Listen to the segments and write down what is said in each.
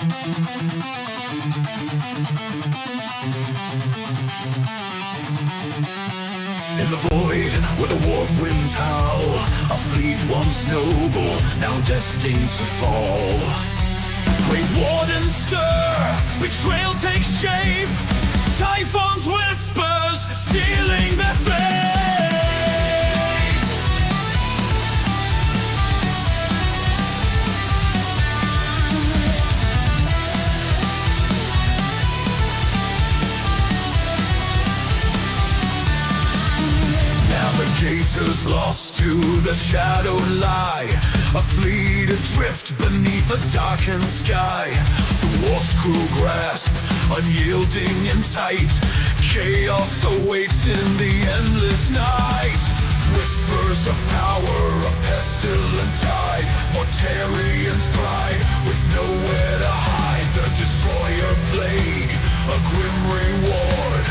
In the void, where the warp winds howl, a fleet once noble, now destined to fall. Grave wardens stir, betrayal takes shape, Typhoon's whispers, sealing their fate. Navigators lost to the shadowed lie, a fleet adrift beneath a darkened sky. The warp's cruel grasp, unyielding and tight, chaos awaits in the endless night. Whispers of power, a pestilent tide, Mortarian's pride, with nowhere to hide. The destroyer plague, a grim reward,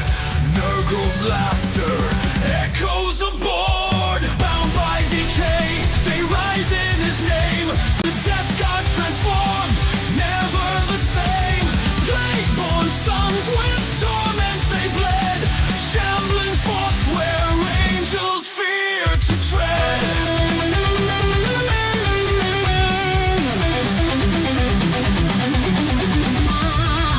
Nurgle's laughter echoes aboard. Bound by decay, they rise in his name. The death god transformed, never the same. Plague-born sons with torment they bled, shambling forth where angels fear to tread.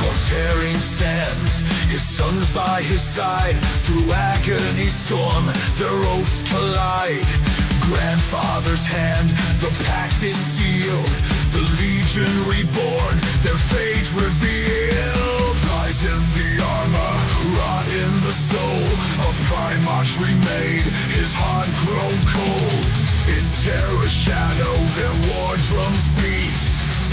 Mortarian stands, his sons by his side. Through agony storm, their oaths collide. Grandfather's hand, the pact is sealed. The legion reborn, their fate revealed. Rise in the armor, rot in the soul. A Primarch remade, his heart grown cold. In terror's shadow, their war drums beat.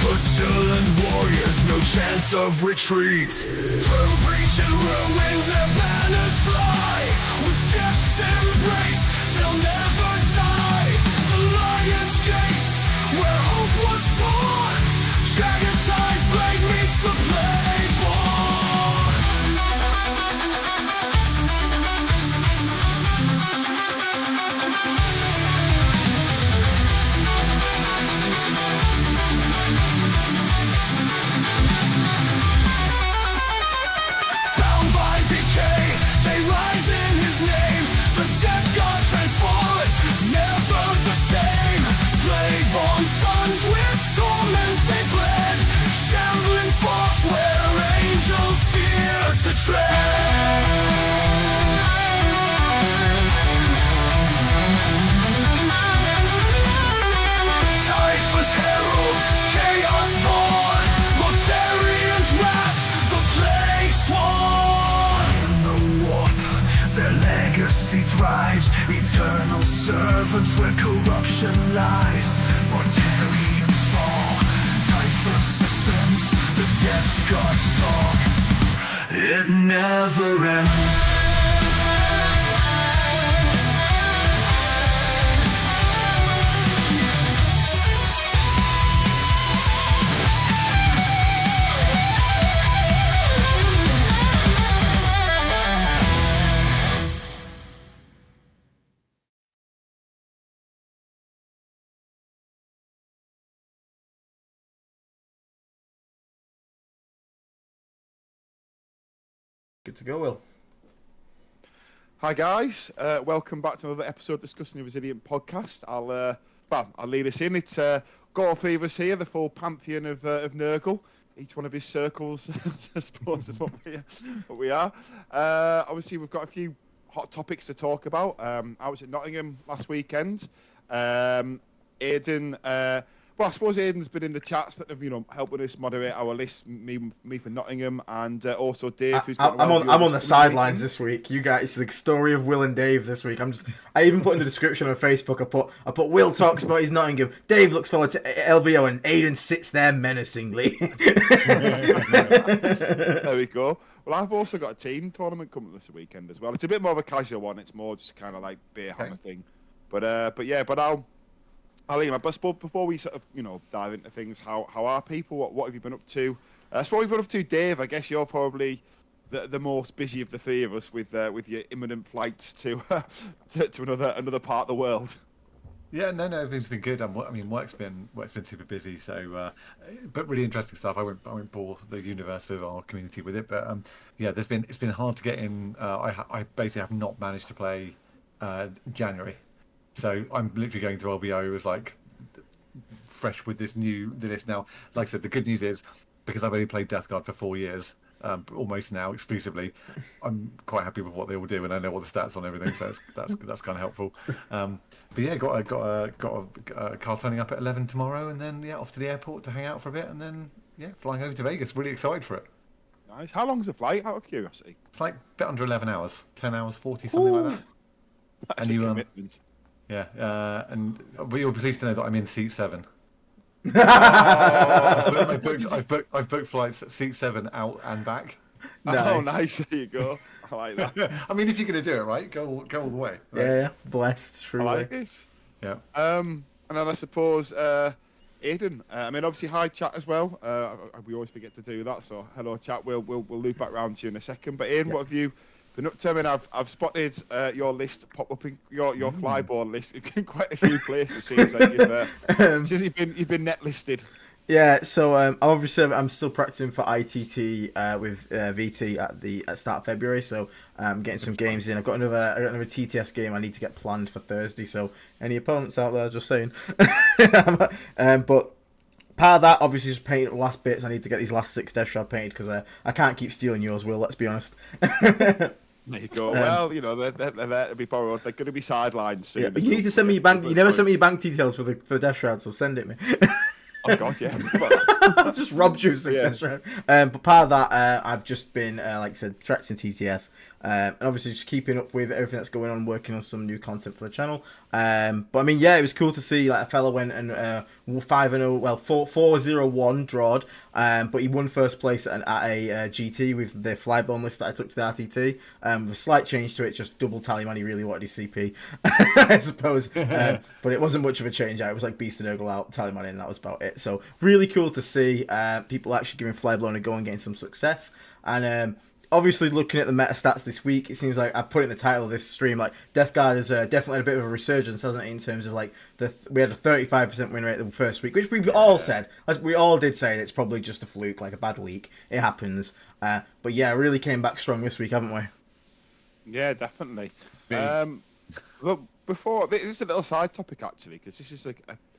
Pestilent warriors, no chance of retreat. Through breach and ruin, their banners fly. With death's embrace, they'll never die. The Lion's Gate, where hope was torn. Dragon's blade meets the Plague-born. Bound by decay, they rise in his name. The death god transformed, never the same. Plague-born sons with torment they bled, shambling forth where angels fear to tread. Typhus herald, chaos born, Mortarian's wrath, the plague sworn. In the warp, their legacy thrives, eternal servants where corruption lies. Mortarians fall, Typhus ascends, the death god song, it never ends. Good to go, Will. Hi guys, welcome back to another episode of Discussing the Resilient podcast. I'll lead us in. It's got all three of us here, the full pantheon of Nurgle. Each one of his circles, I suppose, is what we are. Obviously, we've got a few hot topics to talk about. I was at Nottingham last weekend. Aidan, well, I suppose Aidan's been in the chat, sort of, helping us moderate our list. Me for Nottingham, and also Dave, who's got I'm on the sidelines this week. You guys, it's the story of Will and Dave this week. I even put in the description on Facebook. I put Will talks about his Nottingham. Dave looks forward to LVO, and Aidan sits there menacingly. There we go. Well, I've also got a team tournament coming this weekend as well. It's a bit more of a casual one. It's more just kind of like beer hammer thing. But I'll leave my best. But before we sort of, dive into things, how are people? What have you been up to? That's what we've been up to, Dave. I guess you're probably the most busy of the three of us with your imminent flights to another part of the world. Yeah, no, everything's been good. I mean, work's been super busy. So, but really interesting stuff. I won't bore the universe of our community with it. But yeah, it's been hard to get in. I basically have not managed to play January, so I'm literally going to LVO as like fresh with this now. Like I said, the good news is because I've only played Death Guard for 4 years. Almost now exclusively, I'm quite happy with what they all do, and I know all the stats on everything, so that's kind of helpful. But yeah, got a car turning up at 11 tomorrow, and then off to the airport to hang out for a bit, and then flying over to Vegas. Really excited for it. Nice. How long's the flight? Out of curiosity. It's like a bit under 11 hours, 10 hours 40, something like that. That's a commitment. And you'll be pleased to know that I'm in seat 7. I've booked flights at seat 7 out and back. Nice. Oh, nice! There you go. I like that. I mean, if you're going to do it, right, go all the way. Right? Yeah, blessed. Truly. I like this. Yeah. And then I suppose Aidan. I mean, obviously, hi chat as well. We always forget to do that. So hello chat. We'll loop back round to you in a second. But Aidan, what have you been up to? I mean, I've spotted your list pop up in your flyboard list in quite a few places. Seems like you've been net listed. Yeah, so obviously I'm still practicing for ITT with VT at the start of February, so I'm getting some games in. I got another TTS game I need to get planned for Thursday. So any opponents out there, just saying. But part of that, obviously, just painting the last bits. I need to get these last 6 Death Shroud painted because I can't keep stealing yours, Will. Let's be honest. There you go. Well, they're there to be borrowed. They're going to be sidelined soon. Yeah, you need to send me your bank. You never sent me your bank details for the Death Shroud, so send it me. Oh God, yeah. I've just robbed you. But part of that, I've just been, like I said, practicing TTS, and obviously just keeping up with everything that's going on, working on some new content for the channel. But I mean, yeah, it was cool to see like a fella went and 5-0, well 4-0-1 drawed, but he won first place at a GT with the flyborn list that I took to the RTT. With a slight change to it, just double tally man. He really wanted his CP, I suppose, but it wasn't much of a change. It was like Beast and Urgle out, tally man in, and that was about it. So really cool to see people actually giving Flyblown a go and getting some success. And obviously looking at the meta stats this week, it seems like I put in the title of this stream, like Death Guard has definitely had a bit of a resurgence, hasn't it, in terms of like we had a 35% win rate the first week, which we all said, we all did say it's probably just a fluke, like a bad week. It happens. But yeah, really came back strong this week, haven't we? Yeah, definitely. Look, before this is a little side topic actually, because this is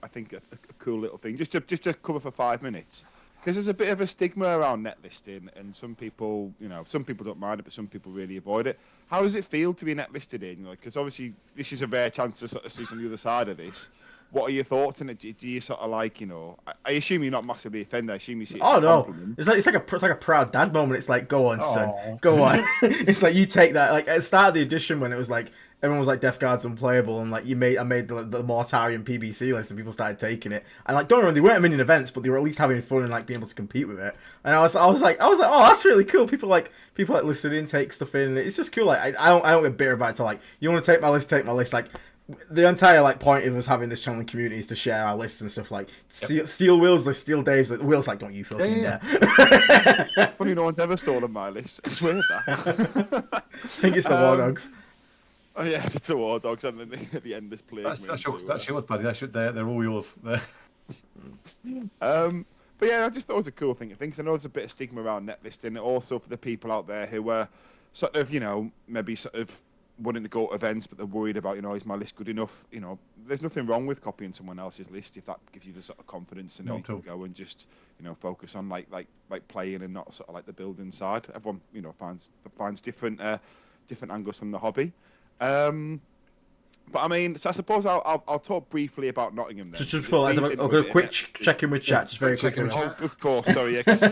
I think a cool little thing, just to cover for 5 minutes, because there's a bit of a stigma around net listing, and some people don't mind it, but some people really avoid it. How does it feel to be net listed in? Because obviously this is a rare chance to sort of see from the other side of this. What are your thoughts on it? Do you sort of like, I assume you're not massively offended. I assume you see it as a compliment. It's like a proud dad moment. It's like, go on, son, go on. It's like you take that. Like at the start of the edition when it was like everyone was like Death Guard's unplayable, and like I made the Mortarian PBC list, and people started taking it. And like, don't worry, they weren't winning events, but they were at least having fun and like being able to compete with it. And I was like, oh, that's really cool. People like listen in, take stuff in. And it's just cool. Like I don't get bitter about it. Like, you want to take my list, take my list. Like, the entire like point of us having this channel and community is to share our lists and stuff. Like steal Will's list, steal Dave's list. Will's like, don't you fucking dare. Funny, no one's ever stolen my list. I swear that. I think it's the War Dogs. Oh yeah, the War Dogs, and then the Endless Plague. That's yours, buddy. They're all yours. But yeah, I just thought it was a cool thing. I think I know there's a bit of stigma around net listing, also for the people out there who are sort of, maybe sort of wanting to go to events, but they're worried about, is my list good enough? There's nothing wrong with copying someone else's list if that gives you the sort of confidence to know you can go and just, focus on like playing and not sort of like the building side. Everyone, finds different angles from the hobby. But I mean, so I suppose I'll talk briefly about Nottingham then. Just before, I'll go a quick check-in with chat, just very quickly. Oh, of course, sorry, yeah, because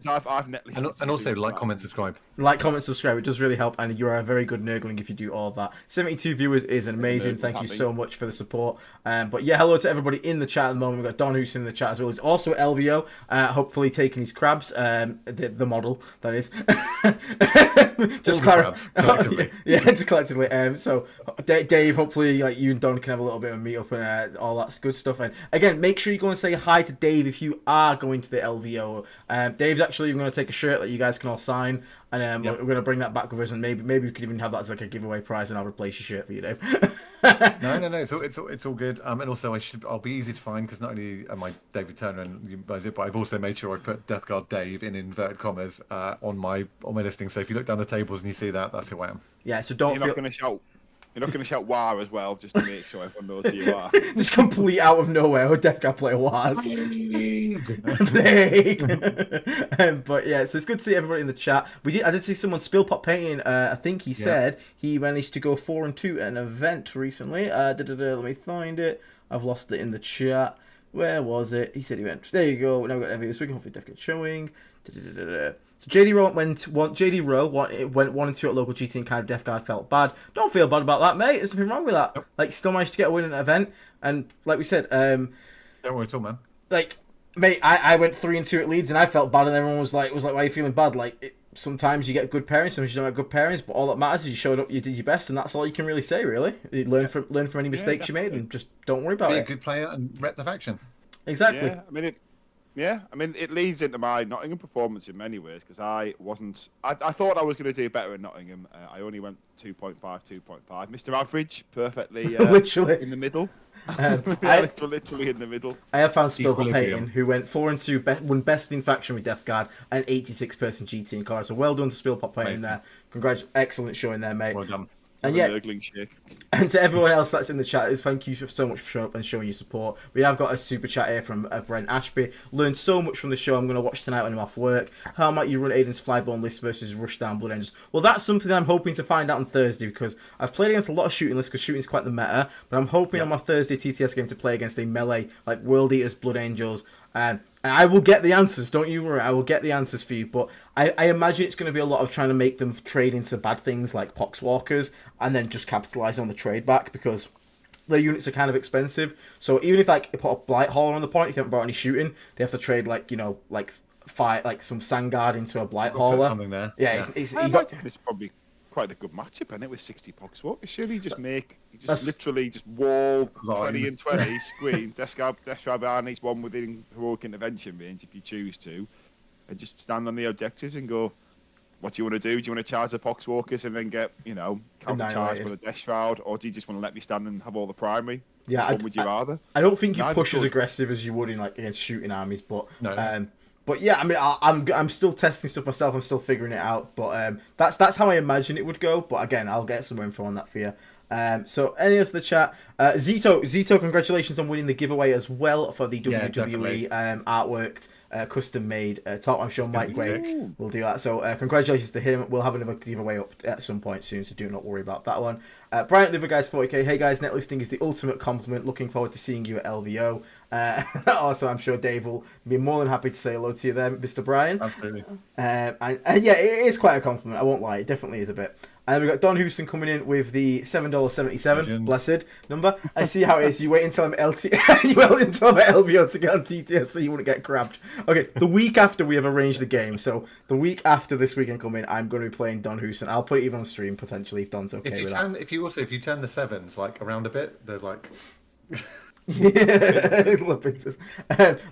I've net listed. And also, like, comment, subscribe. Like, comment, subscribe. It does really help, and you are a very good nerdling if you do all of that. 72 viewers is amazing. Thank you so much for the support. But yeah, hello to everybody in the chat at the moment. We've got Don Houston in the chat as well. He's also at LVO, hopefully taking his crabs, the model, that is. Just collectively. Yeah, just collectively. So Dave, hopefully, like you and Don can have a little bit of a meet up and all that good stuff. And again, make sure you go and say hi to Dave if you are going to the LVO. Dave's actually going to take a shirt that you guys can all sign, and we're going to bring that back with us. And maybe we could even have that as like a giveaway prize, and I'll replace your shirt for you, Dave. No. It's all good. And also I'll be easy to find because not only am I David Turner and you guys, but I've also made sure I've put Death Guard Dave in inverted commas on my listing. So if you look down the tables and you see that, that's who I am. Yeah. So don't. You're not going to shout. You're not going to shout "War" as well, just to make sure everyone knows who you are. Just complete out of nowhere, a Death Guard player was. But yeah, so it's good to see everybody in the chat. I did see someone spill pot painting. I think he said he managed to go 4-2 at an event recently. Let me find it. I've lost it in the chat. Where was it? He said he went. There you go. Now we've got every this week. Hopefully, Death Guard showing. So JD Rowe went 1-2 at local GT and kind of Death Guard felt bad. Don't feel bad about that, mate. There's nothing wrong with that. Nope. Like, still managed to get a win in an event, and like we said, don't worry at all, man. Like, mate, I went 3-2 at Leeds and I felt bad, and everyone was like, why are you feeling bad? Like, sometimes you get good parents, sometimes you don't have good parents, but all that matters is you showed up, you did your best, and that's all you can really say, really. You learn from any mistakes you made, and just don't worry about Be it. a good player and rep the faction. Exactly. Yeah, I mean, it leads into my Nottingham performance in many ways because I thought I was going to do better in Nottingham. I only went 2.5, 2.5. Mr. Average, perfectly Literally in the middle. I Literally in the middle. I have found Spillpot Equilibrium. Payton, who went 4-2, won best in faction with Death Guard, and 86-person GT in car. So well done to Spillpot Payton there. Excellent showing there, mate. Well done. And yeah, Shake. and to everyone else that's in the chat, thank you so much for showing up and showing your support. We have got a super chat here from Brent Ashby. Learned so much from the show. I'm going to watch tonight when I'm off work. How might you run Aiden's Flyborn list versus Rushdown Blood Angels? Well, that's something I'm hoping to find out on Thursday because I've played against a lot of shooting lists because shooting's quite the meta. But I'm hoping on my Thursday TTS game to play against a melee like World Eaters, Blood Angels, and I will get the answers, don't you worry, I will get the answers for you, but I imagine it's going to be a lot of trying to make them trade into bad things like Poxwalkers, and then just capitalise on the trade back, because their units are kind of expensive, so even if like you put a Blight Hauler on the point, if you haven't brought any shooting, they have to trade like, you know, like some Sangard into a Blight Hauler. Something there. Yeah, It's probably quite a good matchup, isn't it, with 60 Poxwalkers? Surely you just literally just wall 20 and 20, screen, Death Guard needs one within heroic intervention range if you choose to, and just stand on the objectives and go, what do you want to do? Do you want to charge the Poxwalkers and then get, you know, counter-charged with a Death Shroud, or do you just want to let me stand and have all the primary? Yeah, Which one would you rather? I don't think you push as aggressive as you would in like against shooting armies, but No. But yeah, I mean, I'm still testing stuff myself. I'm still figuring it out. But that's how I imagine it would go. But again, I'll get some more info on that for you. So any of the chat, Zito, congratulations on winning the giveaway as well for the WWE artworked, custom made top. I'm sure Mike Gray will do that. So congratulations to him. We'll have another giveaway up at some point soon, so do not worry about that one. Brian Liver Guys 40k. Hey guys, net listing is the ultimate compliment. Looking forward to seeing you at LVO. Also, I'm sure Dave will be more than happy to say hello to you there, Mr. Brian. Absolutely. And yeah, it is quite a compliment. I won't lie, it definitely is a bit. And we've got Don Houston coming in with the $7.77, blessed number. I see how it is. You wait until I'm you wait until I'm at LVO to get on TTS so you wouldn't get crabbed. Okay, the week after we have arranged the game, so the week after this weekend coming, I'm going to be playing Don Houston. I'll put it even on stream potentially if Don's okay with that. If you turn the sevens like around a bit, there's like. Yeah,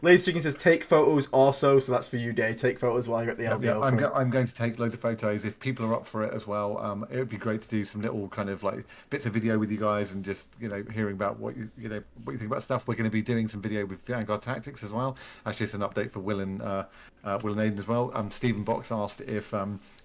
Ladies Chicken says take photos also, so that's for you, Dave. Take photos while you're at the LVO. I'm going to take loads of photos if people are up for it as well. It would be great to do some little kind of like bits of video with you guys and just hearing about what you think about stuff. We're going to be doing some video with Vanguard Tactics as well. Actually, it's an update for Will and Aiden as well. Stephen Box asked if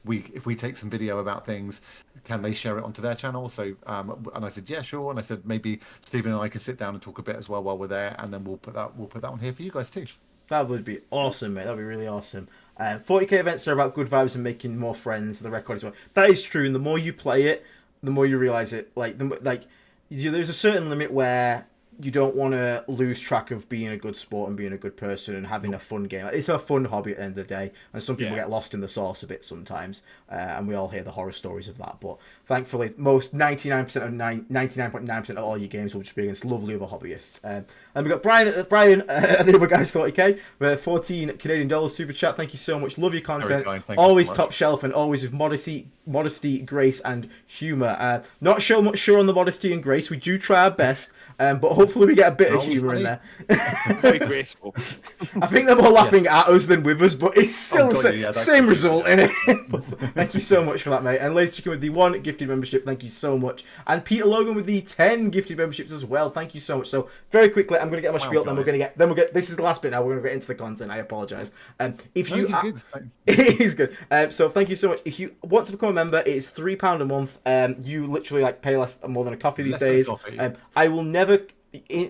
we take some video about things, can they share it onto their channel? So and I said yeah, sure. And I said maybe Stephen and I can sit down and talk a bit as well while we're there, and then we'll put that on here for you guys too. That would be awesome, mate. That'd be really awesome. 40k events are about good vibes and making more friends. The record as well. That is true, and the more you play it, the more you realize it. There's a certain limit where you don't want to lose track of being a good sport and being a good person and having a fun game. It's a fun hobby at the end of the day, and some people get lost in the sauce a bit sometimes, and we all hear the horror stories of that. But thankfully, most 99.9% of all your games will just be against lovely other hobbyists. And we got Brian, the other guy's 40k, with 14 Canadian dollars super chat. Thank you so much. Love your content. Always top shelf and always with modesty, grace, and humour. Not much sure on the modesty and grace. We do try our best, but hopefully we get a bit of humour in there. Very graceful. I think they're more laughing at us than with us, but it's still the same result in it. Thank you so much for that, mate. And Lazy Chicken with the 1 gifted membership. Thank you so much. And Peter Logan with the 10 gifted memberships as well. Thank you so much. So very quickly, I'm going to get my spiel. Then we're going to get. This is the last bit now. We're going to get into the content. I apologise. If you, it is good. So thank you so much. If you want to become a member, it's £3 a month. You literally pay more than a coffee these days. I will never.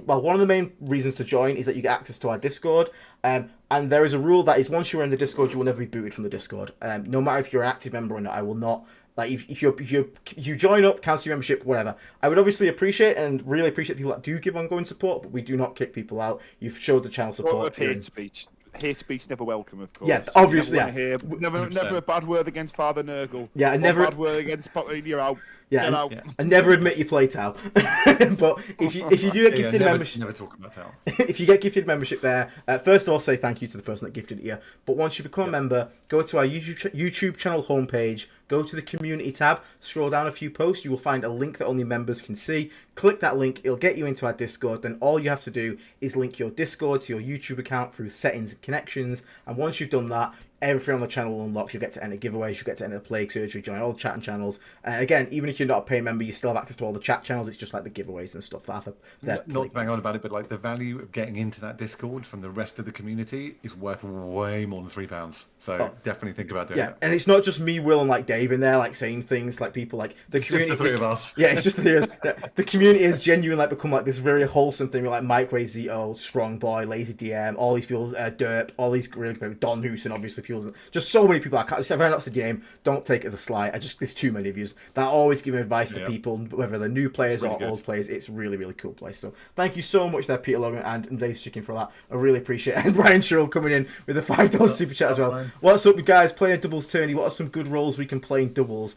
One of the main reasons to join is that you get access to our Discord. And there is a rule that is once you're in the Discord, you will never be booted from the Discord. No matter if you're an active member or not, I will not. If you join up, cancel your membership, whatever. I would obviously appreciate and really appreciate people that do give ongoing support, but we do not kick people out. You've showed the channel support. Hate speech. Hate speech never welcome, of course. Yeah, obviously. Never a bad word against Father Nurgle. Yeah, and never a bad word against you're out. Yeah, and never admit you play Tau. But if you do get gifted membership, never talk about Tau. If you get gifted membership there, first of all, say thank you to the person that gifted it you. But once you become a member, go to our YouTube channel homepage, go to the community tab, scroll down a few posts, you will find a link that only members can see. Click that link, it'll get you into our Discord. Then all you have to do is link your Discord to your YouTube account through settings and connections. And once you've done that, everything on the channel will unlock. You'll get to enter giveaways, you'll get to enter the plague surgery, join all the chatting channels. And again, even if you're not a paying member, you still have access to all the chat channels. It's just like the giveaways and stuff. Not to bang on about it, but the value of getting into that Discord from the rest of the community is worth way more than £3. So definitely think about doing it. And it's not just me, Will, and Dave in there saying things people the community. Just the three of us. Yeah, it's just the three of us. The community has genuinely become this very wholesome thing with Mike Ray Zito, Strong Boy, Lazy DM, all these people, Derp, all these really people, Don Houston, obviously people, just so many people. I can't. If that's a game, don't take it as a slight. There's too many of you that always give advice to people, whether they're new players or old players. It's really, really cool place. So thank you so much there, Peter Logan and Lazy Chicken for that. I really appreciate it. And Brian Sherrill coming in with a $5 super chat as well. Brian. What's up, guys? Playing a doubles tourney. What are some good roles we can play in doubles?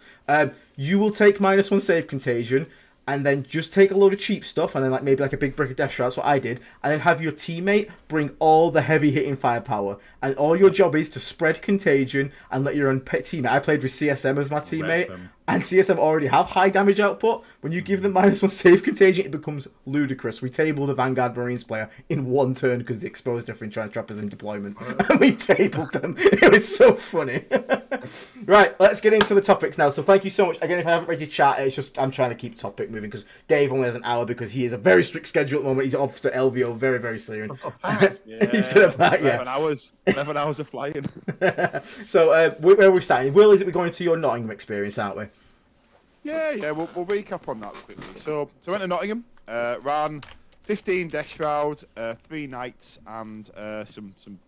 You will take -1 save contagion, and then just take a load of cheap stuff, and then maybe a big brick of death shroud. That's what I did, and then have your teammate bring all the heavy hitting firepower, and all your job is to spread contagion and let your own teammate. I played with CSM as my teammate, and CSM already have high damage output. When you give them -1 save contagion, it becomes ludicrous. We tabled a Vanguard Marines player in 1 turn because they exposed everything trying to trap us in deployment, and we tabled them. It was so funny. Right, let's get into the topics now. So thank you so much. Again, if I haven't read your chat, it's just I'm trying to keep topic moving because Dave only has an hour because he is a very strict schedule at the moment. He's off to LVO very, very soon. He's gonna pack, 11 hours of flying. So where are we starting? Will, is it we're going to your Nottingham experience, aren't we? Yeah. We'll recap on that quickly. So I went to Nottingham, ran 15 death shrouds, 3 knights, and some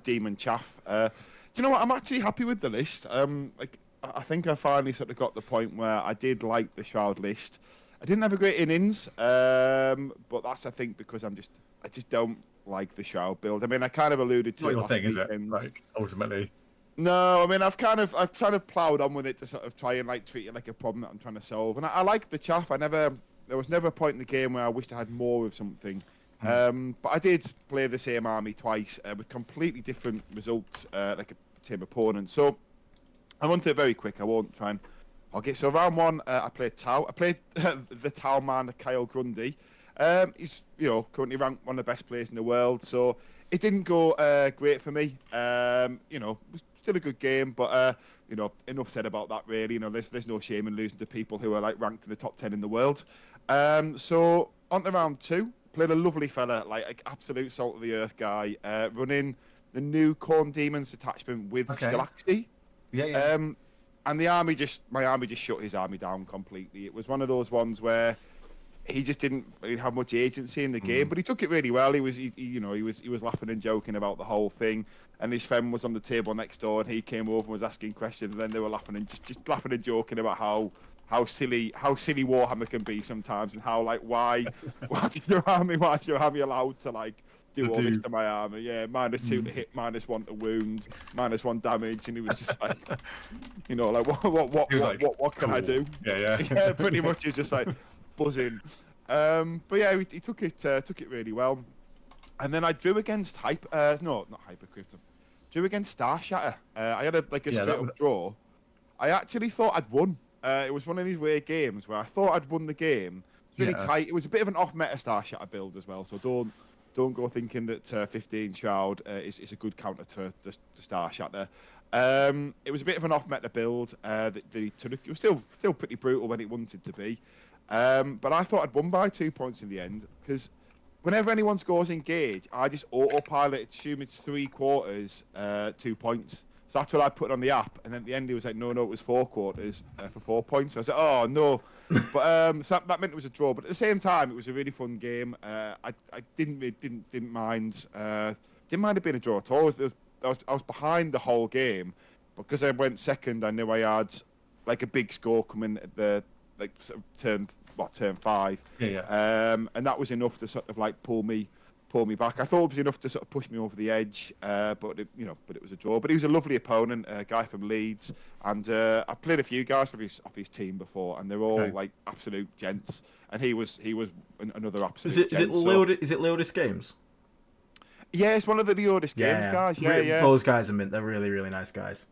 demon chaff. Do you know what? I'm actually happy with the list. I think I finally sort of got the point where I did like the shroud list. I didn't have a great innings, but that's I think because I just don't like the shroud build. I mean, I kind of alluded to it last weekend. Ultimately. No, I mean I've kind of ploughed on with it to sort of try and treat it like a problem that I'm trying to solve. And I like the chaff. There was never a point in the game where I wished I had more of something. But I did play the same army twice with completely different results, like a team opponent. So I'll run through it very quick. I won't try and hog it. So round 1, I played Tau. I played the Tau man, Kyle Grundy. He's currently ranked one of the best players in the world. So it didn't go great for me. It was still a good game, but enough said about that. Really, there's no shame in losing to people who are ranked in the top 10 in the world. So on to round 2. Played a lovely fella, absolute salt of the earth guy, running the new Corn Demons detachment with Galaxy. Yeah. And my army just shut his army down completely. It was one of those ones where he just didn't really have much agency in the game, but he took it really well. He was laughing and joking about the whole thing. And his friend was on the table next door, and he came over and was asking questions. And then they were laughing and just laughing and joking about how how silly Warhammer can be sometimes, and how like why is your army allowed to like do all this to my army? Yeah, -2 to hit, -1 to wound, -1 damage, and he was just like, you know, like what can I do? Yeah. Yeah, pretty much. He was just like buzzing. But yeah, he took it really well. And then I drew against not Hypercrypt. Drew against Star Shatter. I had a straight up draw. I actually thought I'd won. It was one of these weird games where I thought I'd won the game. It was really tight. It was a bit of an off-meta Star Shatter build as well, so don't go thinking that 15 Shroud is a good counter to Star Shatter. It was a bit of an off-meta build that he took. It was still pretty brutal when it wanted to be. But I thought I'd won by 2 points in the end, because whenever anyone scores engage, I just autopilot assume it's 3/4, 2 points. So that's what I put on the app, and then at the end he was like, no, it was 4/4 for 4 points. I was like, oh no, but so that meant it was a draw. But at the same time, it was a really fun game. I didn't mind it being a draw at all. I was behind the whole game, because I went second. I knew I had like a big score coming at the sort of turn 5. And that was enough to sort of like pull me back. I thought it was enough to sort of push me over the edge, but it was a draw. But he was a lovely opponent, a guy from Leeds, and I played a few guys off his team before, and they're all like absolute gents. And he was another absolute. Is it Leodis Games? Yeah, it's one of the Leodis Games guys. Yeah. Those guys are mint. They're really, really nice guys.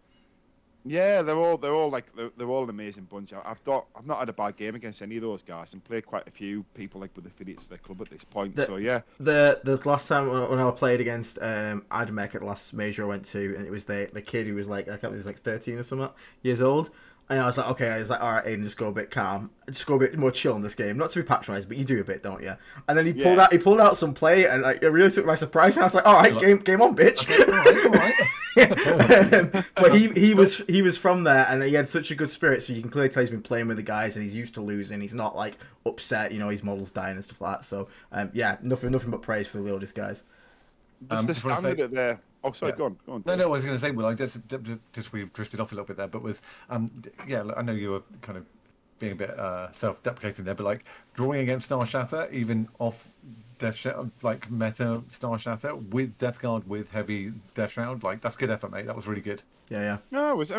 Yeah, they're all an amazing bunch. I've not had a bad game against any of those guys, and played quite a few people like with affiliates to the club at this point. So yeah, the last time when I played against Admech at the last major I went to, and it was the kid who was like, I can't remember, he was like 13 or something years old. And I was like, okay, I was like, all right, Aiden, just go a bit calm, just go a bit more chill in this game. Not to be patronised, but you do a bit, don't you? And then he pulled out some play, and like it really took me by surprise. And I was like, all right, game on, bitch. Okay, all right. But he was from there, and he had such a good spirit. So you can clearly tell he's been playing with the guys, and he's used to losing. He's not like upset, his models dying and stuff like that. So nothing but praise for the Leodis guys. The standard at there. Oh, sorry, go on. No, I was going to say, well, I just we've drifted off a little bit there, but was, I know you were kind of being a bit self-deprecating there, but like drawing against Star Shatter, even off Death Shroud, like meta Star Shatter with Death Guard with heavy Death Shroud, like that's good effort, mate. That was really good. Yeah. No, I was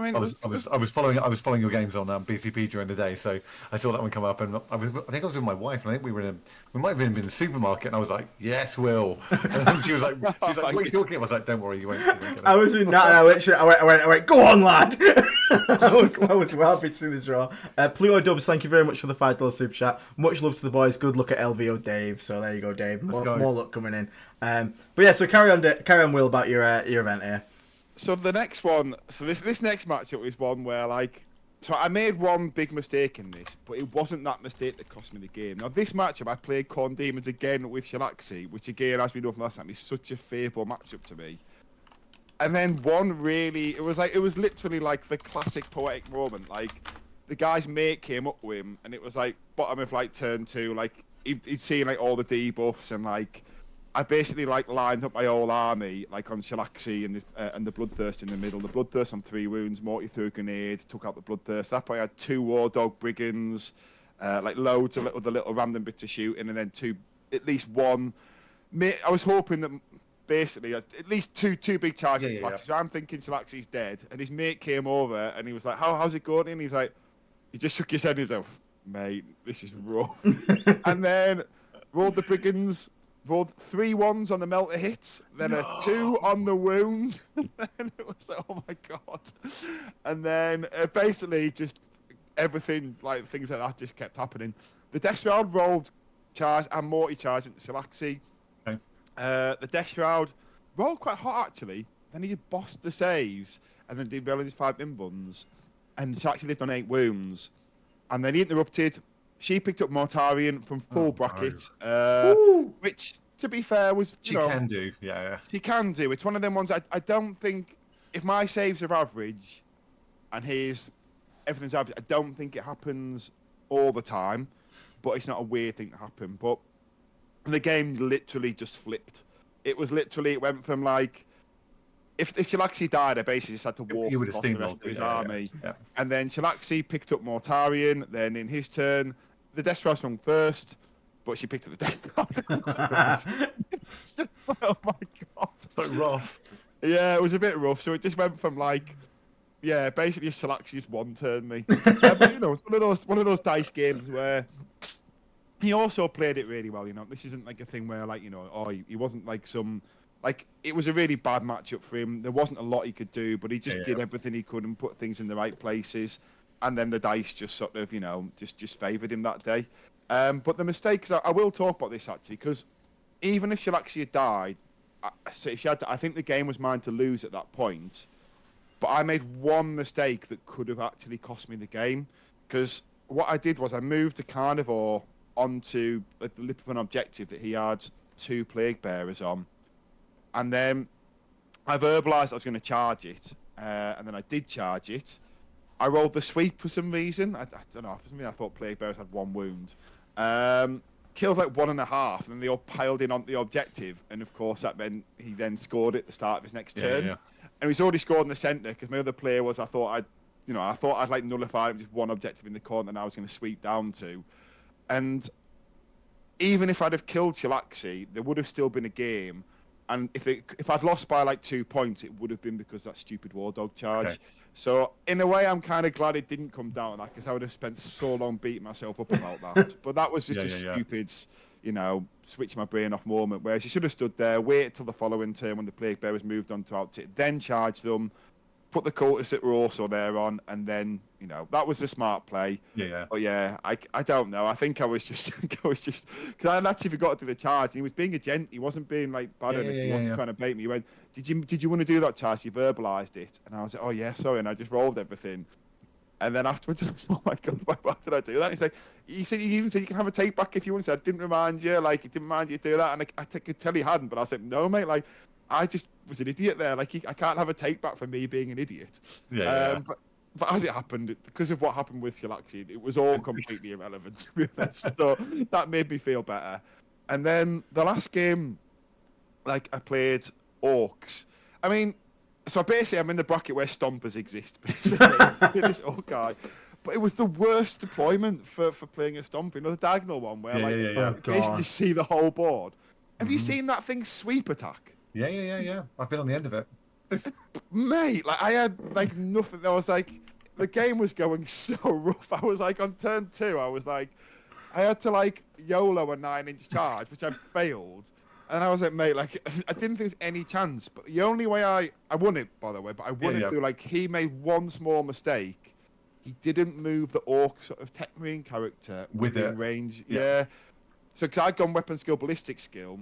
following your games on BCP during the day, so I saw that one come up, and I think I was with my wife, and I think we might have been in the supermarket, and I was like, yes, Will, and then she was like, what are you talking about? I was like, don't worry, you won't get it. I was with Nat, and I went, go on, lad. I was well happy to see this draw. Pluto Dubs, thank you very much for the $5 super chat. Much love to the boys. Good luck at LVO, Dave. So there you go, Dave. More luck coming in. But yeah, so carry on, Will, about your event here. So the next one, this next matchup is one where so I made one big mistake in this, but it wasn't that mistake that cost me the game. Now this matchup, I played Corn Demons again with Shalaxi, which again, as we know from last time, is such a favourable matchup to me. And then it was literally like the classic poetic moment. Like the guy's mate came up with him, and it was like bottom of like turn 2, like he'd seen like all the debuffs, and like I basically like lined up my whole army like on Shalaxi and the Bloodthirst in the middle. The Bloodthirst on 3 wounds, Morty threw a grenade, took out the Bloodthirst. That point I had 2 War Dog Brigands, like loads of other little random bits of shooting, and then at least one. I was hoping that basically at least two big charges. Yeah. So I'm thinking Shalaxi's dead, and his mate came over and he was like, how's it going? And he's like, he just shook his head and he's like, mate, this is raw. And then rolled the Brigands. Rolled 3 ones on the melter hits, then a 2 on the wound, and it was like, oh my god. And then basically just everything, like things like that, just kept happening. The Death Shroud rolled charge and Morty charge into Shalaxi. Okay. The Death Shroud rolled quite hot actually. Then he bossed the saves and then did well in his 5 inbuns, and Shalaxi lived on 8 wounds. And then he interrupted. She picked up Mortarian from full brackets, which, to be fair, was she can do. Yeah. She can do. It's one of them ones. I don't think if my saves are average, and everything's average, I don't think it happens all the time. But it's not a weird thing to happen. But the game literally just flipped. It went from like if Chilaxi died, I basically just had to walk You would have across the rest steamrolled of his it, army. Yeah. And then Chilaxi picked up Mortarion. Then in his turn, the Desperados went first, but she picked up the Desperados. Oh my god! So rough. Yeah, it was a bit rough. So it just went from like, yeah, basically Chilaxi's one turn me. But you know, it's one of those dice games where he also played it really well. You know, this isn't like a thing where like, you know, oh, he wasn't like some. Like, it was a really bad matchup for him. There wasn't a lot he could do, but he just did everything he could and put things in the right places. And then the dice just sort of, you know, just favoured him that day. But the mistakes, I will talk about this actually, because even if Chilaxi had died, so if she had, I think the game was mine to lose at that point. But I made one mistake that could have actually cost me the game. Because what I did was I moved the Carnivore onto the lip of an objective that he had 2 Plague Bearers on. And then I verbalised I was going to charge it, and then I did charge it. I rolled the sweep for some reason. I don't know. For some reason, I thought Plague Bearers had 1 wound. Killed like 1.5, and then they all piled in on the objective. And of course, that meant he then scored at the start of his next turn. Yeah. And he's already scored in the centre because my other player was. I thought I'd like nullify him, just 1 objective in the corner, and I was going to sweep down to. And even if I'd have killed Chilaxi, there would have still been a game. And if I'd lost by like 2 points, it would have been because of that stupid War Dog charge. Okay. So in a way, I'm kind of glad it didn't come down to that, because I would have spent so long beating myself up about that. But that was just stupid, you know, switch my brain off moment. Whereas you should have stood there, wait till the following turn when the Plague Bearers moved on to out it, then charge them, put the cultists that were also there on, and then, you know, that was the smart play. Yeah. But yeah, I don't know. I think I was just because I had actually forgot to do the charge. And he was being a gent. He wasn't being like bad. He wasn't trying to bait me. He went, did you want to do that charge? You verbalised it, and I was like, oh yeah, sorry. And I just rolled everything. And then afterwards, I was, oh my god, why did I do that? He even said you can have a take back if you want. So I didn't remind you, like it didn't remind you to do that, and I could tell he hadn't. But I said, no, mate, like. I just was an idiot there. Like, I can't have a take back for me being an idiot. But as it happened, because of what happened with Chilaxi, it was all completely irrelevant, to be honest. So that made me feel better. And then the last game, like, I played Orcs. I mean, so basically I'm in the bracket where Stompers exist, basically. This Orc guy. But it was the worst deployment for playing a Stomper. You know, the diagonal one where, you basically just see the whole board. Have you seen that thing sweep attack? Yeah. I've been on the end of it. Mate, like I had like nothing. I was like, the game was going so rough. I was like on turn 2. I was like, I had to like YOLO a 9-inch charge, which I failed. And I was like, mate, like I didn't think there was any chance. But the only way I won it, by the way, but I won it through like he made one small mistake. He didn't move the Orc sort of Tech Marine character within range. Yeah. So because I'd gone weapon skill, ballistic skill.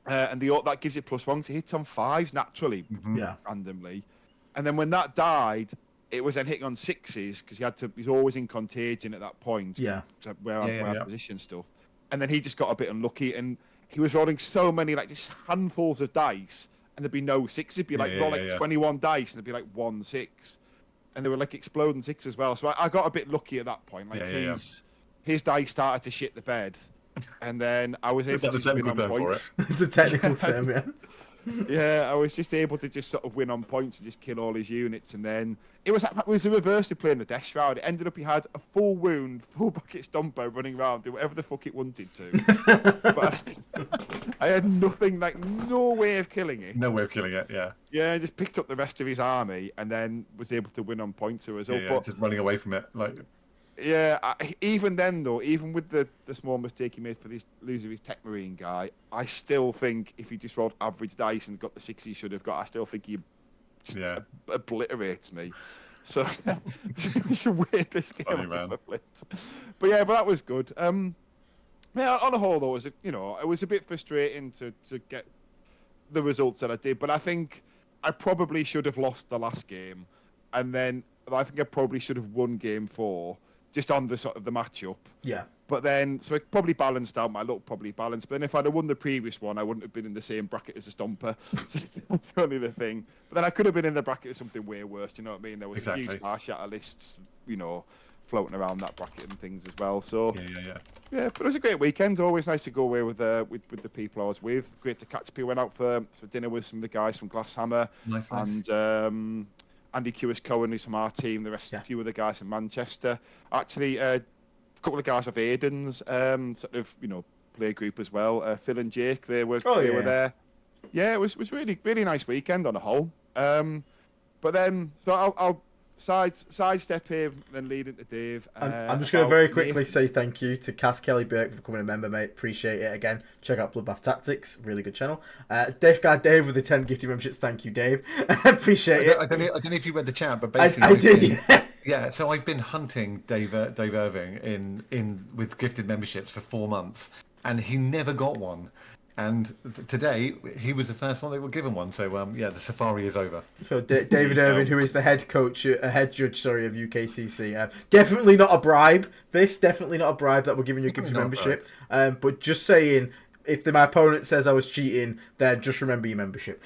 And that gives it +1 to hit on 5s naturally, randomly. And then when that died, it was then hitting on 6s because he's always in contagion at that point. Yeah. Where I position stuff. And then he just got a bit unlucky, and he was rolling so many like just handfuls of dice, and there'd be no 6s. It'd be like roll 21 dice, and there'd be like 1 6, and they were like exploding 6 as well. So I got a bit lucky at that point. Like his dice started to shit the bed. And then I was able to win on points. It's the technical term, yeah. Yeah, I was just able to just sort of win on points and just kill all his units. And then it was a reverse to playing the Death Shroud. It ended up he had a full wound, full bucket stomper running around, do whatever the fuck it wanted to. But I had nothing, like no way of killing it. No way of killing it, yeah. Yeah, I just picked up the rest of his army and then was able to win on points as a result. But just running away from it, like. Yeah, even then though, even with the small mistake he made for this loser, his Tech Marine guy, I still think if he just rolled average dice and got the 6 he should have got, I still think he obliterates me. So it's the weirdest game I've ever played. But that was good. On the whole though, it was a bit frustrating to get the results that I did, but I think I probably should have lost the last game, and then I think I probably should have won game 4. Just on the sort of the matchup. Yeah. But then, so it probably balanced out. My luck probably balanced. But then if I'd have won the previous one, I wouldn't have been in the same bracket as a Stomper. That's only the thing. But then I could have been in the bracket of something way worse. You know what I mean? There was a huge Shatter lists, floating around that bracket and things as well. So Yeah. yeah, but it was a great weekend. Always nice to go away with the people I was with. Great to catch people. Went out for dinner with some of the guys from Glasshammer Nice. and Andy Cewis Cohen, who's from our team. The rest, a few of the guys from Manchester. Actually, a couple of guys of Aiden's sort of play group as well. Phil and Jake, they were there. Yeah, it was really nice weekend on a whole. But then I'll sidestep here, then lead into Dave. I'm just going to very quickly say thank you to Cass Kelly Burke for becoming a member, mate. Appreciate it again. Check out Bloodbath Tactics, really good channel. Dave with the 10 gifted memberships. Thank you, Dave. Appreciate it. I don't know if you read the chat, but basically I did. Yeah, so I've been hunting Dave Irving in with gifted memberships for 4 months, and he never got one. And today he was the first one that were given one. So the safari is over. So David Irving, who is the head judge, of UKTC, definitely not a bribe. Definitely not a bribe that we're giving you a gifted membership. But just saying, if my opponent says I was cheating, then just remember your membership.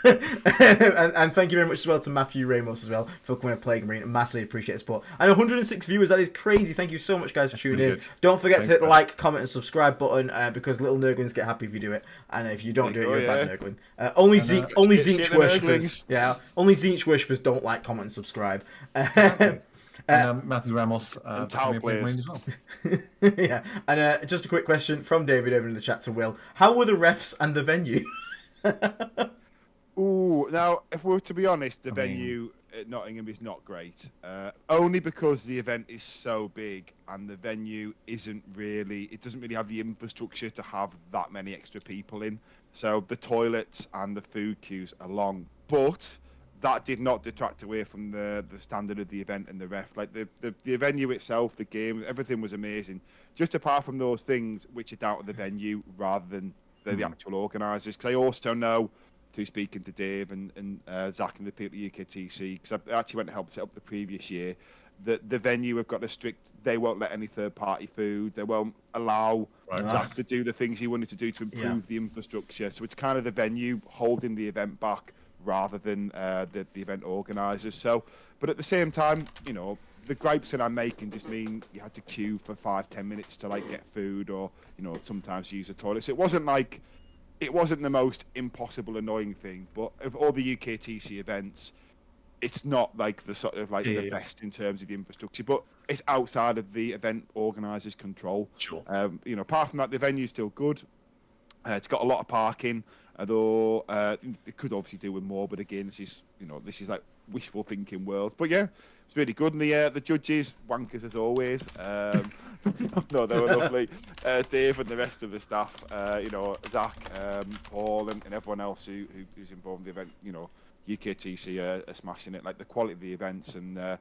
and thank you very much as well to Matthew Ramos as well for coming and playing Marine. Massively appreciate the support. And 106 viewers, that is crazy. Thank you so much, guys, for tuning in. Don't forget to hit the like, comment, and subscribe button because little nurglings get happy if you do it, and if you don't do it, you're a bad nurgling. Only Zinch worshippers, only Zinch worshippers don't like, comment, and subscribe. And Matthew Ramos and Tau players as well. Yeah, and just a quick question from David over in the chat to Will: how were the refs and the venue? Ooh, now if we're to be honest, the venue at Nottingham is not great. Only because the event is so big and the venue doesn't really have the infrastructure to have that many extra people in. So the toilets and the food queues are long, but that did not detract away from the standard of the event and the ref. Like the venue itself, the game, everything was amazing. Just apart from those things which are down to the venue rather than the actual organisers. Because I also know, through speaking to Dave and Zach and the people at UKTC, because I actually went to help set up the previous year, that the venue have got a strict, they won't let any third-party food, they won't allow Zach to do the things he wanted to do to improve the infrastructure. So it's kind of the venue holding the event back rather than the event organisers. So, but at the same time, the gripes that I'm making just mean you had to queue for 5-10 minutes to get food or sometimes use the toilet. So it wasn't the most impossible annoying thing, but of all the UKTC events, it's not the sort of the best in terms of the infrastructure, but it's outside of the event organisers' control. Sure. Apart from that, the venue's still good. It's got a lot of parking, although it could obviously do with more. But again, this is like wishful thinking world. But yeah, it's really good. And the judges, wankers as always. No, they were lovely. Dave and the rest of the staff, Zach, Paul, and everyone else who's involved in the event. UKTC are smashing it. Like the quality of the events and the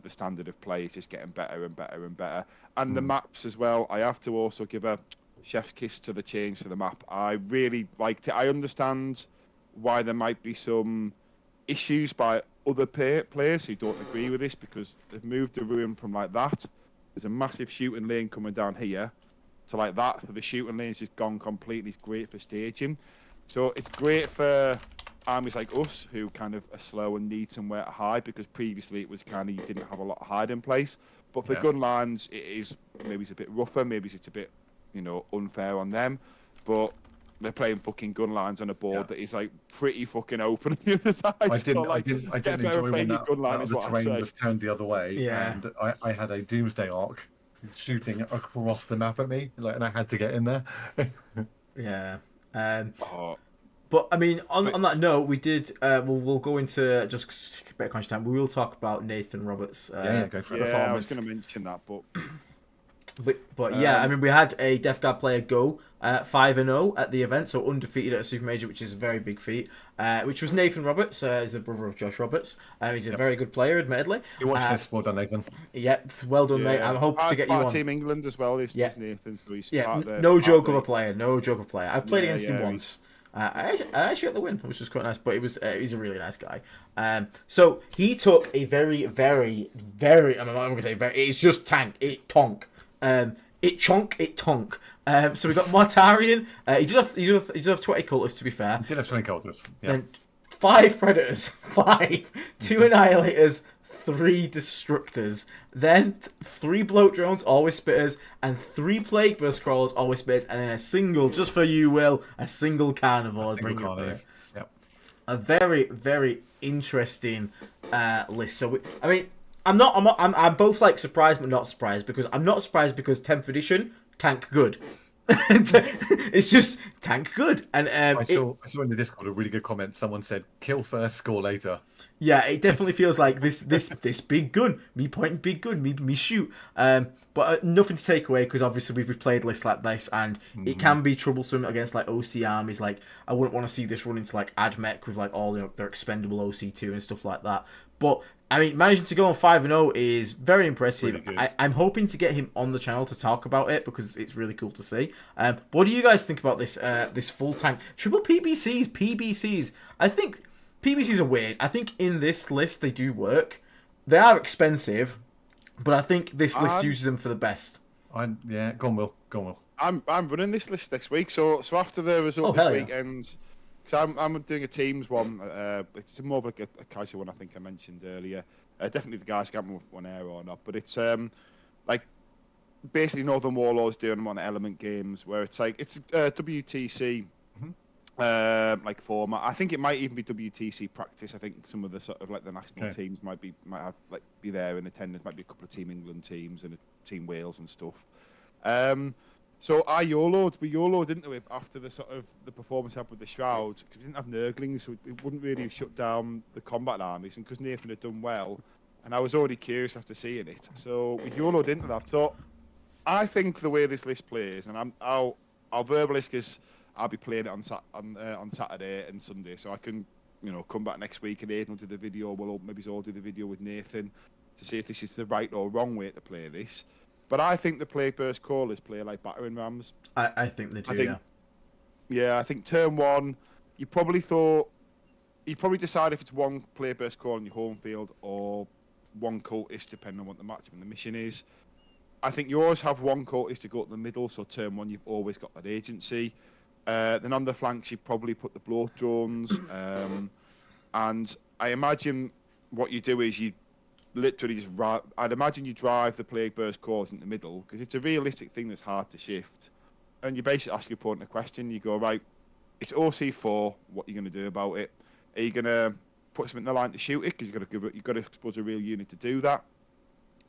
standard of play is just getting better and better and better. And the maps as well. I have to also give a chef's kiss to the change to the map. I really liked it. I understand why there might be some issues by other players who don't agree with this, because they've moved the ruin from that. There's a massive shooting lane coming down here to that. So the shooting lane's just gone completely. It's great for staging. So it's great for armies like us who kind of are slow and need somewhere to hide, because previously it was kind of you didn't have a lot of hiding place. But for gun lines, it is maybe it's a bit rougher, maybe it's a bit unfair on them, but they're playing fucking gun lines on a board that is pretty fucking open. I didn't enjoy when the terrain was turned the other way, and I had a Doomsday Arc shooting across the map at me, and I had to get in there. But I mean, on that note, we did. We'll go into just a bit of crunch time. We will talk about Nathan Roberts' go for it. Yeah, I was going to mention that, but. But I mean, we had a Death Guard player go 5-0 at the event, so undefeated at a Super Major, which is a very big feat. Which was Nathan Roberts. He's the brother of Josh Roberts. He's a very good player, admittedly. You watched this, well done, Nathan. Well done, mate. I'm hoping to get you on. Team England as well. This Nathan, so he's no joke of a player. I've played against him once. I actually got the win, which was quite nice. But he's a really nice guy. So he took a very, very, very. I'm not going to say very. It's just tank. It's tonk. It chonk, it tonk. So we got Mortarian. He did have 20 cultists, to be fair. He did have 20 cultists. Yeah. Then 5 predators, 2 annihilators, 3 destructors, then 3 bloat drones, always spitters, and 3 plague burst crawlers, always spitters, and then a single, just for you, Will, a single carnivore. Bring it back. Yep. A very, very interesting list. So, I'm both like surprised but not surprised, because I'm not surprised because 10th edition, tank good. It's just tank good. And I saw in the Discord a really good comment. Someone said, "Kill first, score later." Yeah, it definitely feels like this big gun, me pointing big gun, me shoot. But nothing to take away, because obviously we've played lists like this, and it can be troublesome against like OC armies. Like, I wouldn't want to see this run into like AdMech with like all their expendable OC2 and stuff like that. But I mean, managing to go on 5-0 is very impressive. Really I'm hoping to get him on the channel to talk about it, because it's really cool to see. What do you guys think about this full tank triple PBCs? I think PBCs are weird. I think in this list they do work. They are expensive, but I think this list uses them for the best. Go on, Will. I'm running this list next week. So after the result this weekend, because I'm doing a teams one. It's more of like a casual one. I think I mentioned earlier. Definitely the guys get one air or not, but it's like basically Northern Warlords doing them on element games where it's like it's WTC. Like format. I think it might even be WTC practice. I think some of the sort of like the national teams might have like be there in attendance. Might be a couple of Team England teams and a Team Wales and stuff. So we YOLO'd into it after the sort of the performance had with the Shrouds, because we didn't have Nurglings, so it wouldn't really have shut down the combat armies, and because Nathan had done well, and I was already curious after seeing it, so we YOLO'd into that. So I think the way this list plays, and I'll verbalist because I'll be playing it on Saturday and Sunday, so I can, come back next week and Aidan will do the video. We'll maybe all do the video with Nathan to see if this is the right or wrong way to play this. But I think the Plague Burst Callers play like battering rams. I think they do. I think turn one, you probably decide if it's one Plague Burst Call on your home field or one cultist, depending on what the matchup and the mission is. I think you always have one cultist to go to the middle, so turn one you've always got that agency. Then on the flanks, you probably put the bloat drones. And I imagine what you do is you literally just I'd imagine you drive the Plague Burst Cores in the middle, because it's a realistic thing that's hard to shift. And you basically ask your opponent a question. You go, right, it's OC4. What are you going to do about it? Are you going to put something in the line to shoot it, because you've got to expose a real unit to do that?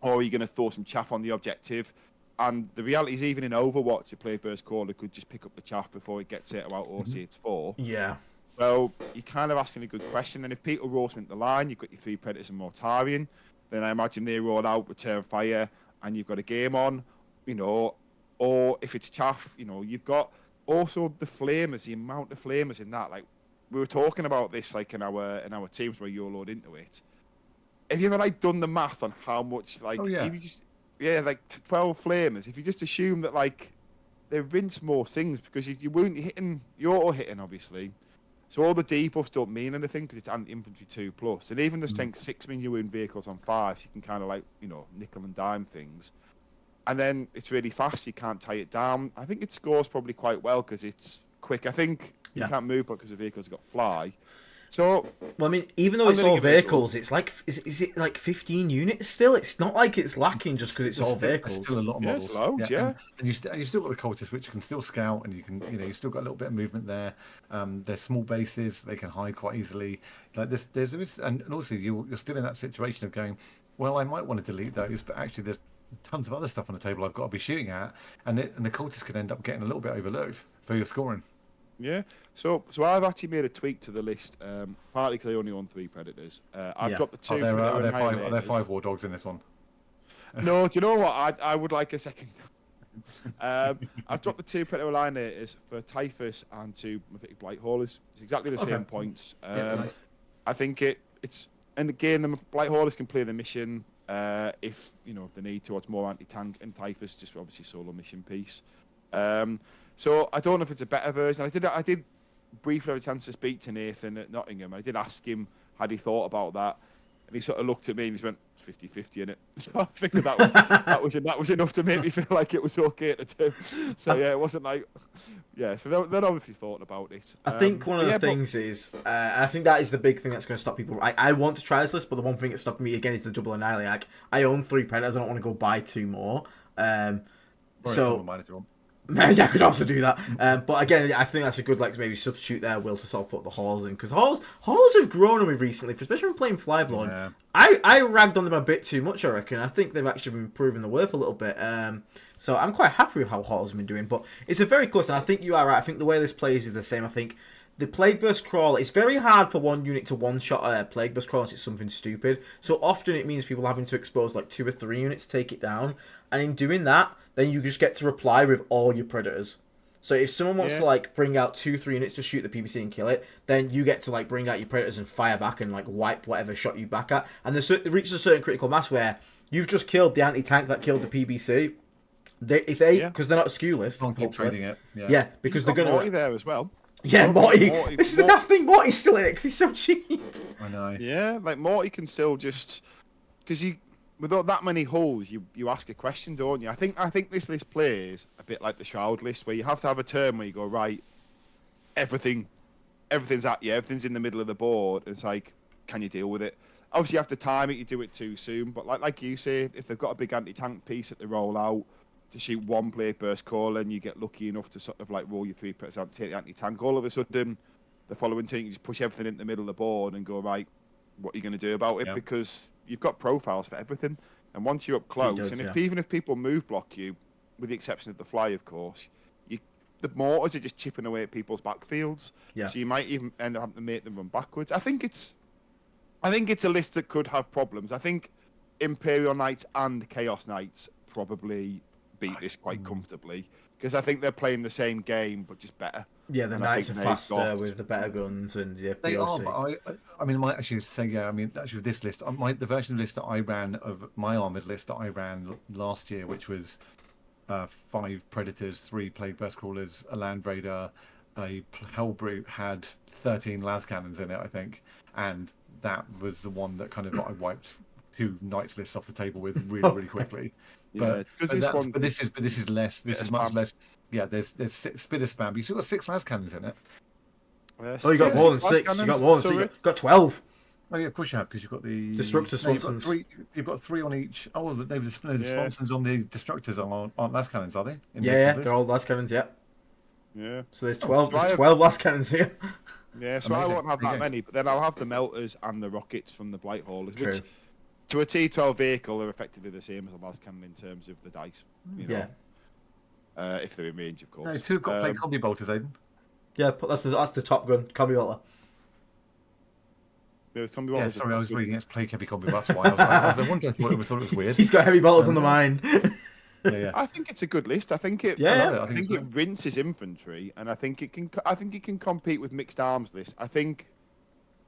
Or are you going to throw some chaff on the objective? And the reality is, even in Overwatch, a Plague Burst Caller could just pick up the chaff before it gets it about OC it's 4. Yeah. So you're kind of asking a good question. And if Peter rolls into the line, you've got your 3 Predators and Mortarion, then I imagine they roll out, return fire, and you've got a game on, or if it's chaff, you've got also the flamers, the amount of flamers in that. Like, we were talking about this like in our teams where you're load into it. Have you ever done the math on how much if you just 12 flamers, if you just assume that they rinse more things, because you're auto hitting obviously, so all the debuffs don't mean anything because it's anti-infantry 2+, and even the strength 6 mean you win vehicles on 5, so you can kind of nickel and dime things, and then it's really fast, you can't tie it down. I think it scores probably quite well because it's quick. I think you can't move because the vehicles have got fly. So, well, I mean, even though it's all vehicles, it's like, is it like 15 units still? It's not like it's lacking just because it's all vehicles. There's still a lot of models. Loads, yeah. And you still got the cultists, which can still scout, and you can, you still got a little bit of movement there. They're small bases; they can hide quite easily. And also you're still in that situation of going, well, I might want to delete those, but actually there's tons of other stuff on the table I've got to be shooting at, and the cultists could end up getting a little bit overlooked for your scoring. Yeah, so I've actually made a tweak to the list, partly because I only own 3 Predators. I've dropped the 2. Are there 5 War Dogs in this one? No, do you know what? I would like a second. I've dropped the 2 Predator Eliminators for Typhus and 2 Mythic Blight Haulers. It's exactly the same points. Nice. I think it's and again, the Blight Haulers can play the mission if they need to. It's more anti-tank, and Typhus just obviously solo mission piece. So I don't know if it's a better version. I did briefly have a chance to speak to Nathan at Nottingham. I did ask him had he thought about that, and he sort of looked at me and he went, 50-50 in it. So I figured that was enough to make me feel like it was okay to do. So yeah, it wasn't like, yeah. So they're obviously thought about it. I think one of the things is, I think that is the big thing that's going to stop people. I want to try this list, but the one thing that's stopping me again is the double annihilate. Like, I own 3 predators. I don't want to go buy 2 more. So yeah, I could also do that. But again, I think that's a good, like, maybe substitute there, Will, to sort of put the Halls in, because Halls have grown on me recently, especially when playing Flyblowing. Yeah. I ragged on them a bit too much, I reckon. I think they've actually been proving the worth a little bit. So I'm quite happy with how Halls have been doing. But it's a very close, and I think you are right. I think the way this plays is the same. I think the Plague Burst Crawl, it's very hard for one unit to one-shot Plague Burst Crawl unless it's something stupid. So often it means people having to expose like 2 or 3 units to take it down. And in doing that, then you just get to reply with all your Predators. So if someone wants to like bring out 2-3 units to shoot the PBC and kill it, then you get to like bring out your Predators and fire back and like wipe whatever shot you back at. And it reaches a certain critical mass where you've just killed the anti-tank that killed the PBC. Because they're not a skew list. Don't keep trading it. Yeah, because they're going to Morty there as well. Yeah, Morty. This is the daft thing. Morty's still in it because he's so cheap. I know. Yeah, like Morty can still just because without that many holes, you ask a question, don't you? I think this list plays a bit like the Shroud list, where you have to have a turn where you go right, everything's at you, everything's in the middle of the board, and it's like, can you deal with it? Obviously, you have to time it. You do it too soon, but like you say, if they've got a big anti-tank piece that they roll out to shoot 1 Plague Burst Call, and you get lucky enough to sort of like roll your 3 predators out, take the anti-tank, all of a sudden, the following turn, you just push everything in the middle of the board and go right, what are you going to do about it? Because you've got profiles for everything, and once you're up close, even if people move block you, with the exception of the fly, of course, the mortars are just chipping away at people's backfields. Yeah. So you might even end up having to make them run backwards. I think it's a list that could have problems. I think Imperial Knights and Chaos Knights probably beat this quite comfortably, because I think they're playing the same game but just better. Yeah, the Knights are faster with the better guns, and they POC. Are, but I mean, I might actually say, actually with this list, the version of the list that I ran, of my armoured list that I ran last year, which was 5 Predators, 3 Plague Burst Crawlers, a Land Raider, a Hellbrute, had 13 las cannons in it, I think, and that was the one that kind of I wiped 2 Knights lists off the table with really quickly. But this is less. This is much less. Yeah, there's Spitter Spam, but you still got 6 las cannons in it. You got more than 6. You got more than 6. You got 12. Oh yeah, of course you have, because you've got the Destructor Swansons. You've got 3 on each. Oh, the Swansons on the Destructors aren't las cannons, are they? They're all las cannons. Yeah. Yeah. So there's 12. There's 12 las cannons here. Yeah, so amazing. I won't have that many, but then I'll have the Melters and the Rockets from the Blight Haulers, which to a T12 vehicle are effectively the same as a las cannon in terms of the dice. You know? If they're in range, of course. No, 2 have got play combi bolters, Aiden. Yeah, that's the top gun, combi bolter. Yeah, sorry, I was reading it's play heavy combi. That's why I was wondering. I thought it was weird. He's got heavy bolters on the mind. Yeah. I think it's a good list. I think it rinses infantry, and I think it can compete with mixed arms list. I think,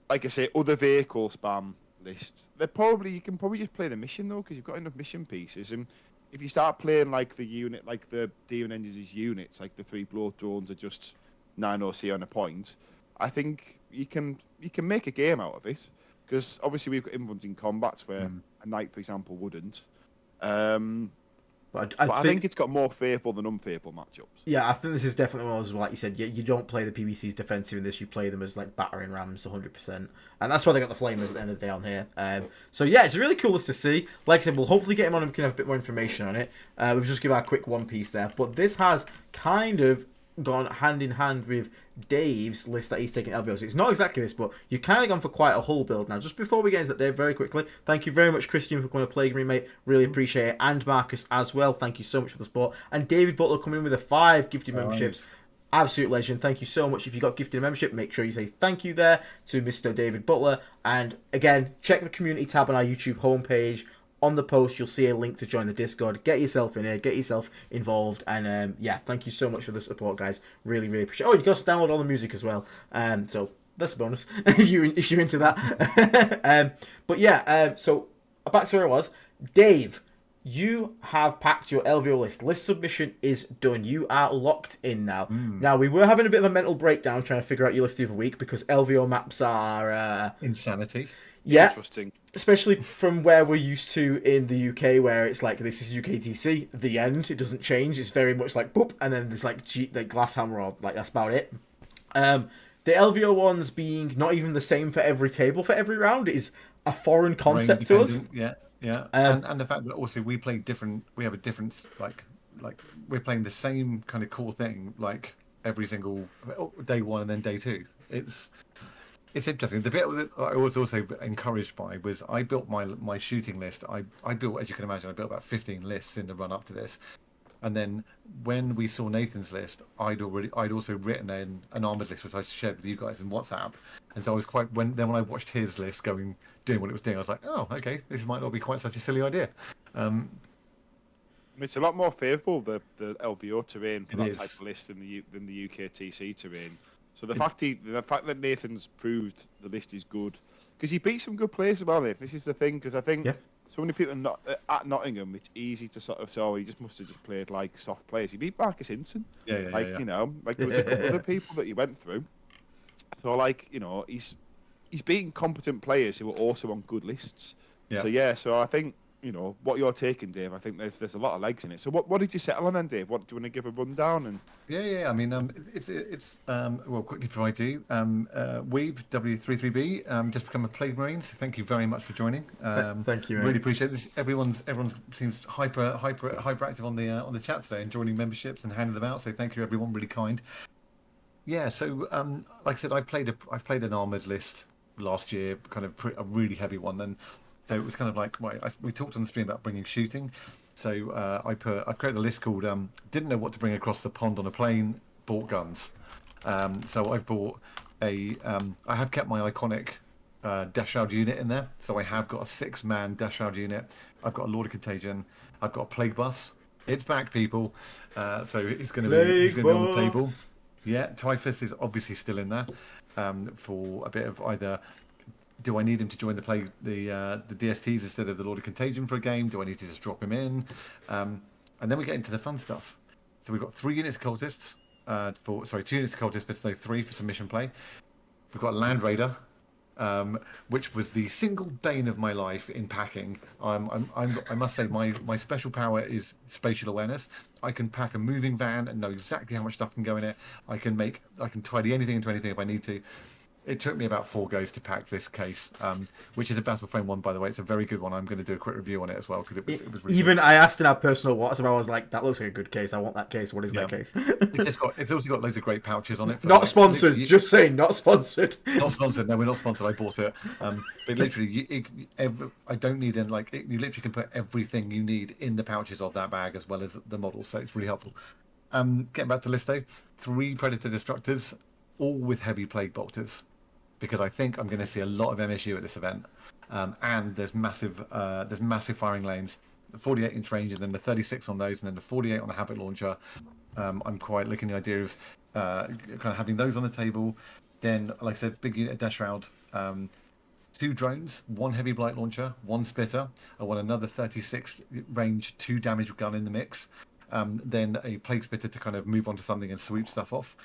like I say, other vehicle spam list. You can probably just play the mission though, because you've got enough mission pieces. And if you start playing like the unit, like the Demon Engines units, like the 3 blow drones are just 9 OC on a point. I think you can make a game out of it, because obviously we've got infants in combats where a knight, for example, wouldn't. But I think it's got more favorable than unfavorable matchups. Yeah, I think this is definitely one of those, like you said, you don't play the PBCs defensive in this, you play them as like battering rams 100%. And that's why they got the Flamers at the end of the day on here. So yeah, it's a really cool list to see. Like I said, we'll hopefully get him on and we can have a bit more information on it. We'll just give our quick one piece there. But this has kind of gone hand in hand with Dave's list that he's taking LVO. So it's not exactly this, but you've kind of gone for quite a whole build. Now, just before we get into that, Dave, very quickly, thank you very much, Christian, for coming to play me, mate. Really appreciate it. And Marcus as well. Thank you so much for the support. And David Butler coming in with 5 gifted memberships. Absolute legend. Thank you so much. If you got gifted a membership, make sure you say thank you there to Mr. David Butler. And again, check the community tab on our YouTube homepage. On the post, you'll see a link to join the Discord. Get yourself in here. Get yourself involved. And yeah, thank you so much for the support, guys. Really, really appreciate it. Oh, you can also download all the music as well. So that's a bonus if you're into that. But yeah, so back to where I was. Dave, you have packed your LVO list. List submission is done. You are locked in now. Now, we were having a bit of a mental breakdown trying to figure out your list of the week because LVO maps are... insanity. Yeah. Interesting. especially from where we're used to in the UK, where it's like this is UKTC, the end. It doesn't change. It's very much like boop, and then there's like like glass hammer, or like that's about it. The LVO ones being not even the same for every table for every round is a foreign concept to us. Yeah, yeah, and the fact that also we play different. We have a different like we're playing the same kind of core thing like every single day one and then day two. It's interesting. The bit that I was also encouraged by was I built my shooting list. I built, as you can imagine, I built about 15 lists in the run up to this. And then when we saw Nathan's list, I'd also written in an armored list, which I shared with you guys in WhatsApp. And so I was when I watched his list doing what it was doing, I was like, oh, okay, this might not be quite such a silly idea. It's a lot more favourable the LVO terrain for It that is. type of list than the UKTC terrain. So the fact that Nathan's proved the list is good, because he beat some good players as well. Nathan. This is the thing, because I think so many people at Nottingham, it's easy to sort of say, oh, he just must have just played like soft players. He beat Marcus Hinton, you know, like there was a couple other people that he went through. So like, you know, he's beating competent players who are also on good lists. Yeah. So I think, you know, what you're taking, Dave, I think there's a lot of legs in it. So what did you settle on then, Dave? What do you want to give a rundown? And Yeah. I mean, it's well, quickly before I do, Weeb W33B just become a Plague Marine. So thank you very much for joining. Thank you, mate. Really appreciate this. Everyone seems hyperactive on the chat today and joining memberships and handing them out. So thank you, everyone. Really kind. Yeah. So like I said, I've played an armored list last year, kind of a really heavy one. And so it was kind of like, we talked on the stream about bringing shooting. So I've created a list called didn't know what to bring across the pond on a plane, bought guns. So I've bought I have kept my iconic Death Shroud unit in there. So I have got a 6-man Death Shroud unit. I've got a Lord of Contagion. I've got a Plague Bus. It's back, people. So it's going to be on the table. Yeah, Typhus is obviously still in there for a bit of either. Do I need him to join the DSTs instead of the Lord of Contagion for a game? Do I need to just drop him in? And then we get into the fun stuff. So we've got 3 units of cultists 2 units of cultists, but no 3 for some mission play. We've got a Land Raider, which was the single bane of my life in packing. I must say my special power is spatial awareness. I can pack a moving van and know exactly how much stuff can go in it. I can tidy anything into anything if I need to. It took me about 4 goes to pack this case, which is a Battle Frame one, by the way. It's a very good one. I'm going to do a quick review on it as well because it was really even good. I asked in our personal WhatsApp. I was like, "That looks like a good case. I want that case. What is that case?" It's also got loads of great pouches on it. Not sponsored. Just saying, not sponsored. Not sponsored. No, we're not sponsored. I bought it. But literally, I don't need you literally can put everything you need in the pouches of that bag as well as the model. So it's really helpful. Getting back to Listo, 3 Predator Destructors, all with heavy Plague Bolters, because I think I'm going to see a lot of MSU at this event, and there's massive firing lanes, 48-inch range, and then the 36 on those, and then the 48 on the Havoc launcher. I'm quite liking the idea of kind of having those on the table. Then, like I said, big unit of Death Shroud, 2 drones, 1 heavy blight launcher, 1 spitter. I want another 36 range 2 damage gun in the mix. Then a plague spitter to kind of move on to something and sweep stuff off,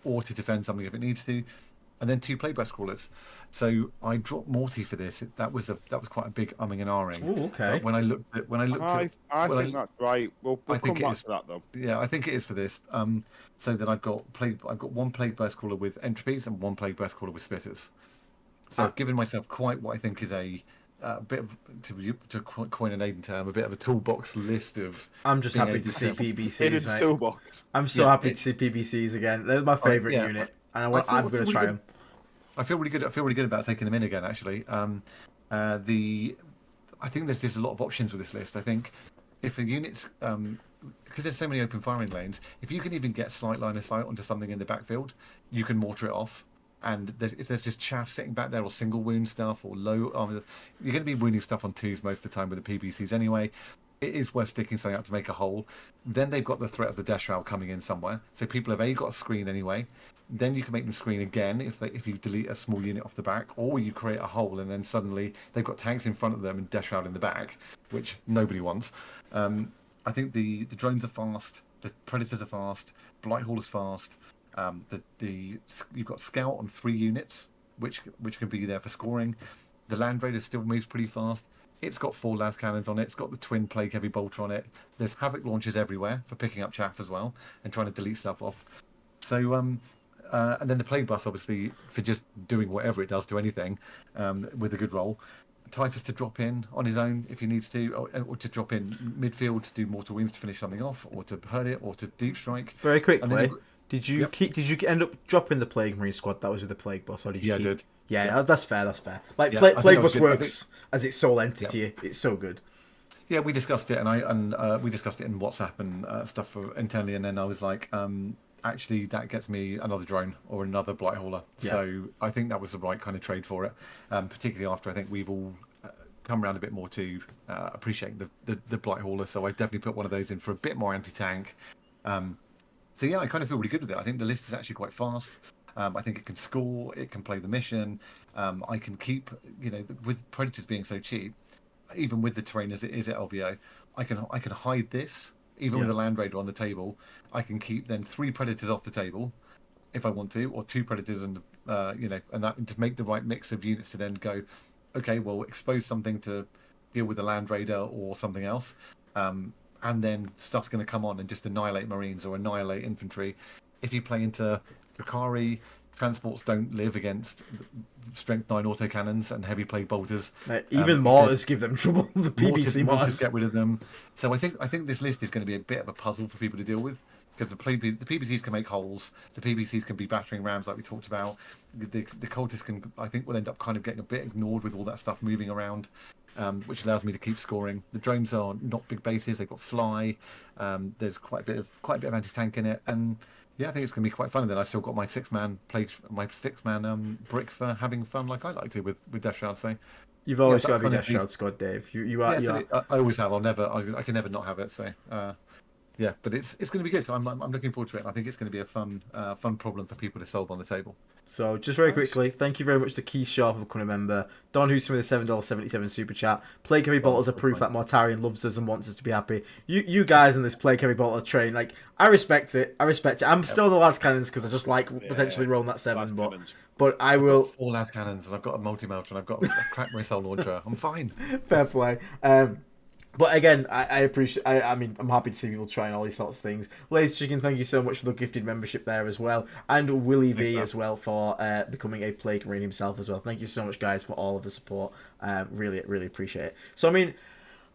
or to defend something if it needs to. And then 2 plague crawlers. So I dropped Morty for this. That was quite a big umming and ahhing. Ooh, okay. But I think that's right. We'll come back to that though. Yeah, I think it is for this. So then I've got 1 plague burst crawler with entropies and 1 plague burst crawler with spitters. So I've given myself quite what I think is a bit of, to coin an Aiden term, a bit of a toolbox list of. I'm just happy to see PBCs. It is toolbox. I'm so happy to see PBCs again. They're my favourite unit, and I'm going to try them. I feel really good. I feel really good about taking them in again. Actually, I think there's just a lot of options with this list. I think if a unit's because there's so many open firing lanes, if you can even get slight line of sight onto something in the backfield, you can mortar it off. And if there's just chaff sitting back there or single wound stuff or low armor, you're going to be wounding stuff on 2s most of the time with the PBCs anyway. It is worth sticking something up to make a hole. Then they've got the threat of the Death Shroud coming in somewhere. So people have got a screen anyway. Then you can make them screen again if you delete a small unit off the back, or you create a hole and then suddenly they've got tanks in front of them and Death Shroud in the back, which nobody wants. I think the drones are fast, the Predators are fast, Blighthall is fast. You've got Scout on 3 units, which can be there for scoring. The Land Raider still moves pretty fast. It's got 4 las cannons on it. It's got the twin plague heavy bolter on it. There's havoc launchers everywhere for picking up chaff as well and trying to delete stuff off. So and then the plague bus obviously for just doing whatever it does to anything with a good roll. Typhus to drop in on his own if he needs to, or to drop in midfield to do mortal wounds to finish something off, or to hurt it, or to deep strike. Very quickly, did you Yep. did you end up dropping the Plague Marine squad that was with the Plague Boss, or did you? Yeah, I did. Yeah, that's fair. That's fair. Like Yeah, I think Plague that was Boss good. I works as its sole entity. It's so good. Yeah, we discussed it, and we discussed it in WhatsApp and stuff internally, and then I was like, actually, that gets me another drone or another blight hauler. Yeah. So I think that was the right kind of trade for it, particularly after I think we've all come around a bit more to appreciate the blight hauler. So I definitely put one of those in for a bit more anti-tank. So yeah, I kind of feel really good with it. I think the list is actually quite fast. I think it can score, it can play the mission. I can keep, with Predators being so cheap, even with the terrain as it is at LVO, I can hide this. Even with a Land Raider on the table, I can keep then 3 Predators off the table if I want to, or 2 Predators and and that to make the right mix of units to then go, okay, well, expose something to deal with the Land Raider or something else, and then stuff's going to come on and just annihilate Marines or annihilate infantry. If you play into Drakari, transports don't live against strength 9 autocannons and heavy plague bolters. Even mortars give them trouble. The PBC mortars get rid of them. So I think this list is going to be a bit of a puzzle for people to deal with, because the PBCs can make holes, the PBCs can be battering rams like we talked about. The cultists can, I think, will end up kind of getting a bit ignored with all that stuff moving around, which allows me to keep scoring. The drones are not big bases; they've got fly. There's quite a bit of anti-tank in it, and yeah, I think it's going to be quite fun. And then I've still got my 6-man brick for having fun, like I like to with Death Shroud. So You've always got to be Death Shroud squad, Dave. You are. Yeah, I always have. I can never not have it. So yeah, but it's going to be good. I'm looking forward to it. And I think it's going to be a fun problem for people to solve on the table. So, just very quickly, thank you very much to Keith Sharp for becoming a member. Don Houston with a $7.77 super chat. Plague Heavy Bolters are proof that Mortarion loves us and wants us to be happy. You guys in this Plague Heavy Bolter train, like, I respect it. I'm still the last cannons because I just like potentially rolling that 7, but I will. I've got 4 las cannons and I've got a multi-melter and I've got a crack missile launcher. I'm fine. Fair play. But again, I appreciate. I mean, I'm happy to see people trying all these sorts of things. Lazy Chicken, thank you so much for the gifted membership there as well, and Willie V as well for becoming a Plague Marine himself as well. Thank you so much, guys, for all of the support. Really appreciate it. So I mean,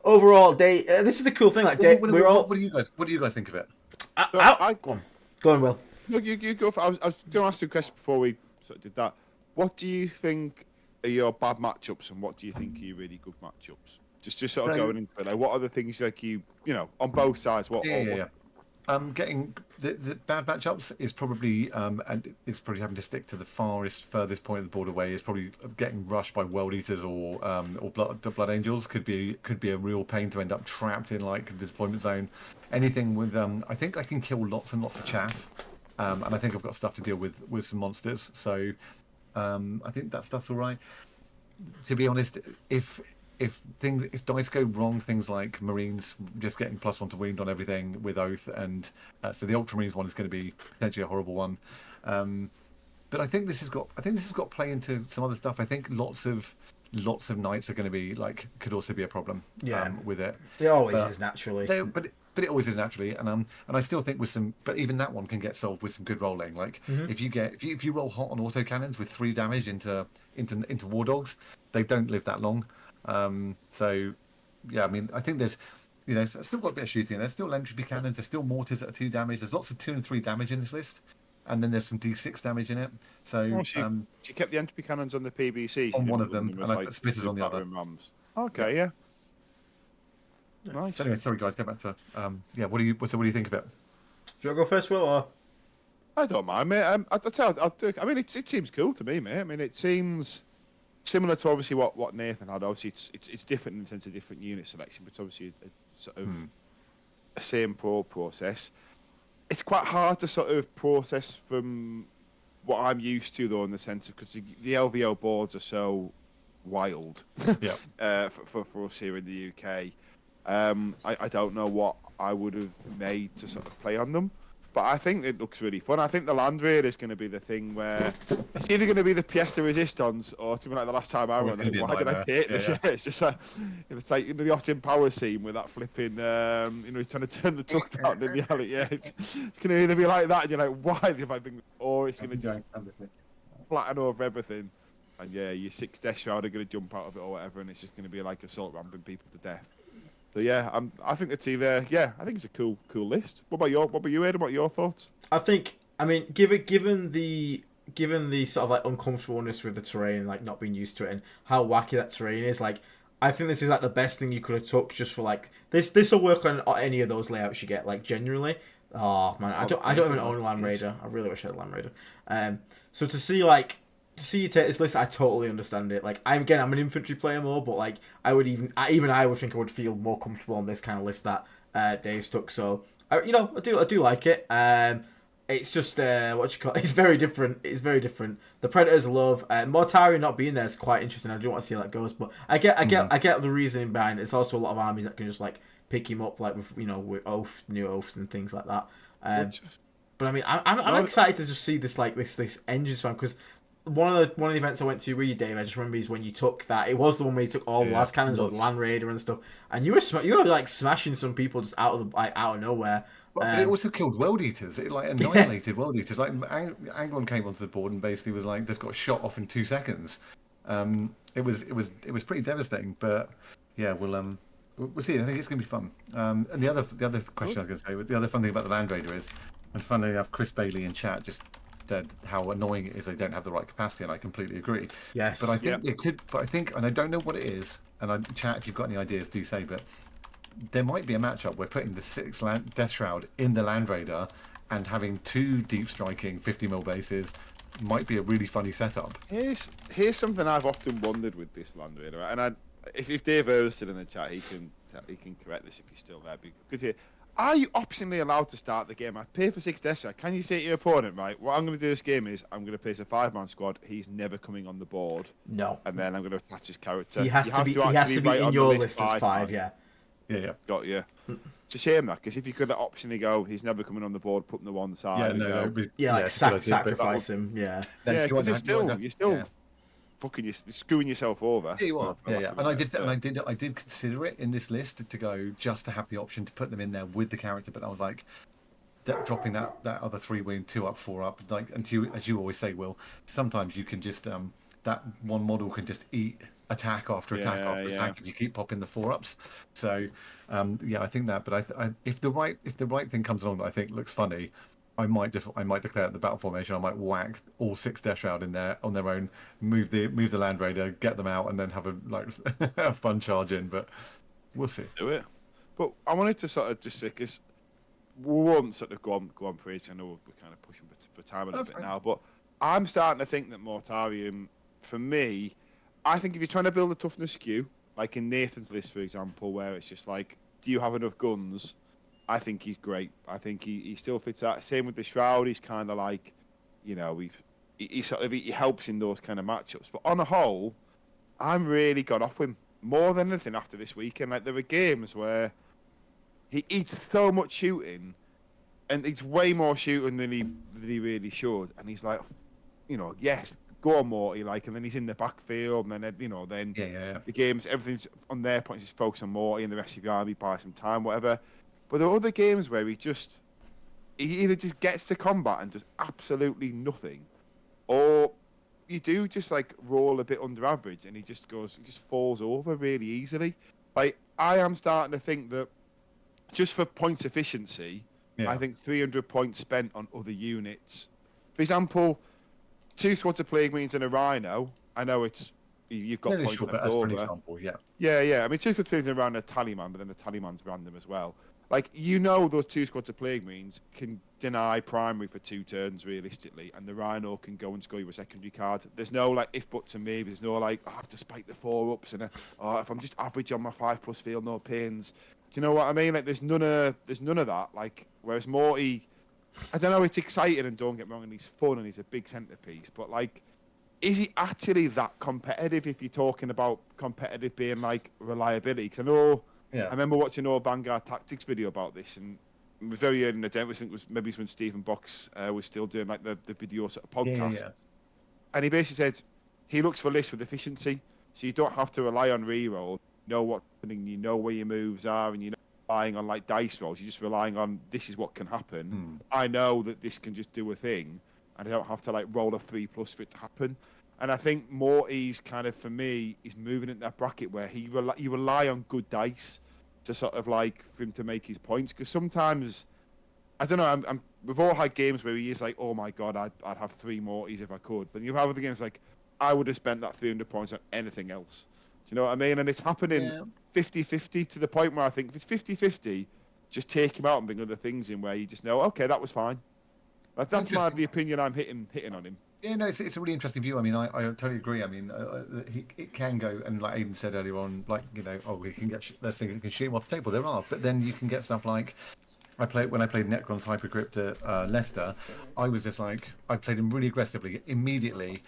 overall, this is the cool thing. Like, what do you guys think of it? Go on, Will. No, you go. I was going to ask you a question before we sort of did that. What do you think are your bad matchups, and what do you think are your really good matchups? Just sort of going into it. Like, what are the things like you know on both sides? Getting the bad matchups is probably and it's probably having to stick to the furthest point of the board away. Is probably getting rushed by World Eaters or Blood Angels could be a real pain to end up trapped in like the deployment zone. Anything with I think I can kill lots and lots of chaff, and I think I've got stuff to deal with some monsters. So I think that stuff's all right. To be honest, if dice go wrong, things like Marines just getting +1 to wound on everything with Oath, and so the Ultramarines one is going to be potentially a horrible one. But I think this has got play into some other stuff. I think lots of knights are going to be could also be a problem. With it. It always is naturally. But it always is naturally, and I still think but even that one can get solved with some good rolling. If you roll hot on autocannons with 3 damage into War Dogs, they don't live that long. So yeah, I mean, I think there's still got a bit of shooting. There's still entropy cannons. There's still mortars that are 2 damage. There's lots of 2 and 3 damage in this list, and then there's some D6 damage in it. So she kept the entropy cannons on the PBC on one of them, and I put splitters on the other. Okay, yeah. Nice. So anyway, sorry guys, go back to what do you think of it? Do you want to go first, Will? Or? I don't mind, mate. I'll do it. I mean, it seems cool to me, mate. I mean, it seems similar to obviously what Nathan had. Obviously, it's different in the sense of different unit selection, but it's obviously a sort of a same process. It's quite hard to sort of process from what I'm used to, though, in the sense of because the LVO boards are so wild. For us here in the UK, I don't know what I would have made to sort of play on them. But I think it looks really fun. I think the Land Raider is going to be the thing where it's either going to be the pièce de résistance or something like the last time I It's ran. gonna be a Why did I nightmare. hate Yeah, this? yeah. It's just it's like the Austin Powers scene with that flipping, he's trying to turn the truck around in the alley. Yeah, it's going to either be like that, and you're like, why have I been? Or it's going to just flatten over everything, and yeah, your 6 Death Shroud are going to jump out of it or whatever, and it's just going to be like assault ramping people to death. So yeah, I think it's either I think it's a cool list. What about you, Aidan? What are your thoughts? I mean, given the sort of like uncomfortableness with the terrain, like not being used to it, and how wacky that terrain is, like I think this is like the best thing you could have took just for like this will work on any of those layouts you get. Like genuinely, oh man, I don't even own a Land Raider. I really wish I had a Land Raider. So to see you take this list, I totally understand it. Like I'm an infantry player more, but like I would I would think I would feel more comfortable on this kind of list that Dave's took. So I do like it. It's just it's very different. It's very different. The Predators love Mortari not being there is quite interesting. I do want to see how that goes, but I get the reasoning behind it. It's also a lot of armies that can just like pick him up like with with new oaths and things like that. But I mean, I'm excited to just see this engine spam because one of the events I went to with you, Dave, I just remember is when you took that. It was the one where you took all the last cannons with Land Raider and stuff, and you were like smashing some people just out of nowhere. But it also killed World Eaters. It like annihilated World Eaters. Like Anglon came onto the board and basically was like, just got shot off in 2 seconds. It was pretty devastating. But yeah, we'll see. I think it's gonna be fun. And the other question I was gonna say, the other fun thing about the Land Raider is, and funnily enough, Chris Bailey in chat just said how annoying it is they don't have the right capacity, and I completely agree. Yes. But I think it could. But I think, and I don't know what it is. And chat, if you've got any ideas, do say. But there might be a matchup where putting the 6 Death Shroud in the Land Raider and having 2 deep striking 50mm bases might be a really funny setup. Here's something I've often wondered with this Land Raider, and if Dave Earl's still in the chat, he can correct this if he's still there. Because are you optionally allowed to start the game? I pay for 6 Death Shroud. Can you say to your opponent, right, what I'm going to do this game is I'm going to place a 5-man squad. He's never coming on the board. No. And then I'm going to attach his character. He has to be in your list as 5. Yeah. Yeah. Got you. It's a shame that, because if you could optionally go, he's never coming on the board, put him to one side. Sacrifice him. Yeah. Yeah, because you're still fucking you're screwing yourself over. Yeah, you are. Yeah. And I did consider it in this list to go just to have the option to put them in there with the character, but I was like, dropping that other 3 wing, 2 up, 4 up, like, and as you always say, Will, sometimes you can just that one model can just eat attack after attack after attack if you keep popping the 4-ups. So I think that. But if the right thing comes along that I think looks funny, I might declare the battle formation. I might whack all 6 Death Shroud in there on their own, move the Land Raider, get them out, and then have a fun charge in. But we'll see. Do it. But I wanted to sort of just say, because we won't sort of go on for age. I know we're kind of pushing for time a little bit now, but I'm starting to think that Mortarium, for me, I think if you're trying to build a toughness skew, like in Nathan's list, for example, where it's just like, do you have enough guns? I think he's great. I think he still fits that. Same with the Shroud. He's kind of like, he helps in those kind of matchups. But on a whole, I'm really got off him more than anything after this weekend. Like, there were games where he eats so much shooting, and it's way more shooting than he really should. And he's like, yes, go on, Morty, and then he's in the backfield, and then the games, everything's on their points, is focused on Morty, and the rest of your army buy some time, whatever. But there are other games where he either just gets to combat and does absolutely nothing, or you do just roll a bit under average, and he just falls over really easily. Like, I am starting to think that just for points efficiency, I think 300 points spent on other units. For example, 2 squads of Plague Marines and a Rhino. I know you've got points left over. As an example, yeah. Yeah. I mean, 2 squads of Plague Marines around a Tallyman, but then the Tallyman's random as well. Those 2 squads of Plague Marines can deny primary for 2 turns realistically, and the Rhino can go and score you a secondary card. There's no if buts and maybe. There's no I have to spike the 4-ups, and if I'm just average on my 5+ field, no pains. Do you know what I mean? There's none of that. Whereas Morty, I don't know, it's exciting, and don't get me wrong, and he's fun, and he's a big centerpiece. But is he actually that competitive? If you're talking about competitive being reliability, because I know. Yeah. I remember watching an old Vanguard Tactics video about this, and very early in the day. I think it was maybe when Stephen Box was still doing like the video sort of podcast. Yeah. And he basically said he looks for lists with efficiency, so you don't have to rely on reroll. You know what's happening, you know where your moves are, and you're not relying on like dice rolls. You're just relying on this is what can happen. I know that this can just do a thing, and I don't have to like roll a 3+ for it to happen. And I think Morty's kind of, for me, is moving in that bracket where you rely on good dice to sort of like for him to make his points. Because sometimes, I don't know, we've all had games where he is like, oh my god, I'd have 3 Mortys if I could. But you have other games like, I would have spent that 300 points on anything else. Do you know what I mean? And it's happening 50-50 to the point where I think if it's 50-50, just take him out and bring other things in where you just know, okay, that was fine. That's the opinion I'm hitting on him. Yeah, no, it's a really interesting view. I mean, I totally agree. I mean, it can go, and like Aidan said earlier on, like, you know, oh, we can get there's things that can shoot him off the table. There are, but then you can get stuff like when I played Necron's Hypercrypt at Leicester, I was just like, I played him really aggressively, immediately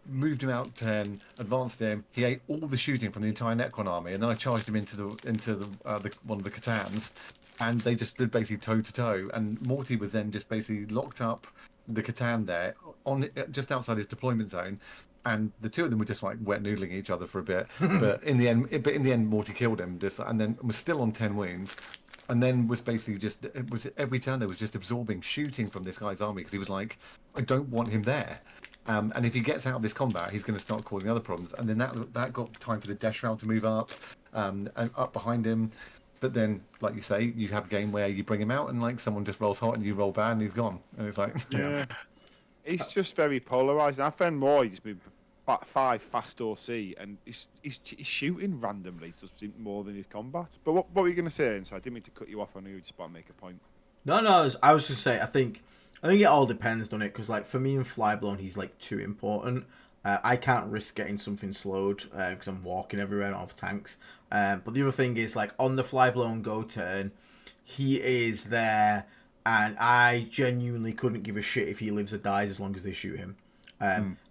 moved him out 10, advanced him. He ate all the shooting from the entire Necron army, and then I charged him into the one of the Catans, and they just stood basically toe to toe. And Morty was then just basically locked up the Catan there on just outside his deployment zone, and the two of them were just like wet noodling each other for a bit. but in the end, Morty killed him and then was still on 10 wounds. And then was basically every turn there was just absorbing shooting from this guy's army because he was like, I don't want him there. And if he gets out of this combat, he's going to start causing other problems. And then that got time for the Death Shroud to move up, and up behind him. But then, like you say, you have a game where you bring him out and like someone just rolls hot and you roll bad and he's gone. And it's like, yeah, he's just very polarized. I found more he's been 5 fast OC, and he's shooting randomly just more than his combat. But what were you going to say? Inside, I didn't mean to cut you off. I knew you just about to make a point. No, I was just saying. I think it all depends, doesn't it? Because like for me in Flyblown, he's like too important. I can't risk getting something slowed because I'm walking everywhere. I don't have tanks. But the other thing is like on the Flyblown go turn, he is there, and I genuinely couldn't give a shit if he lives or dies as long as they shoot him.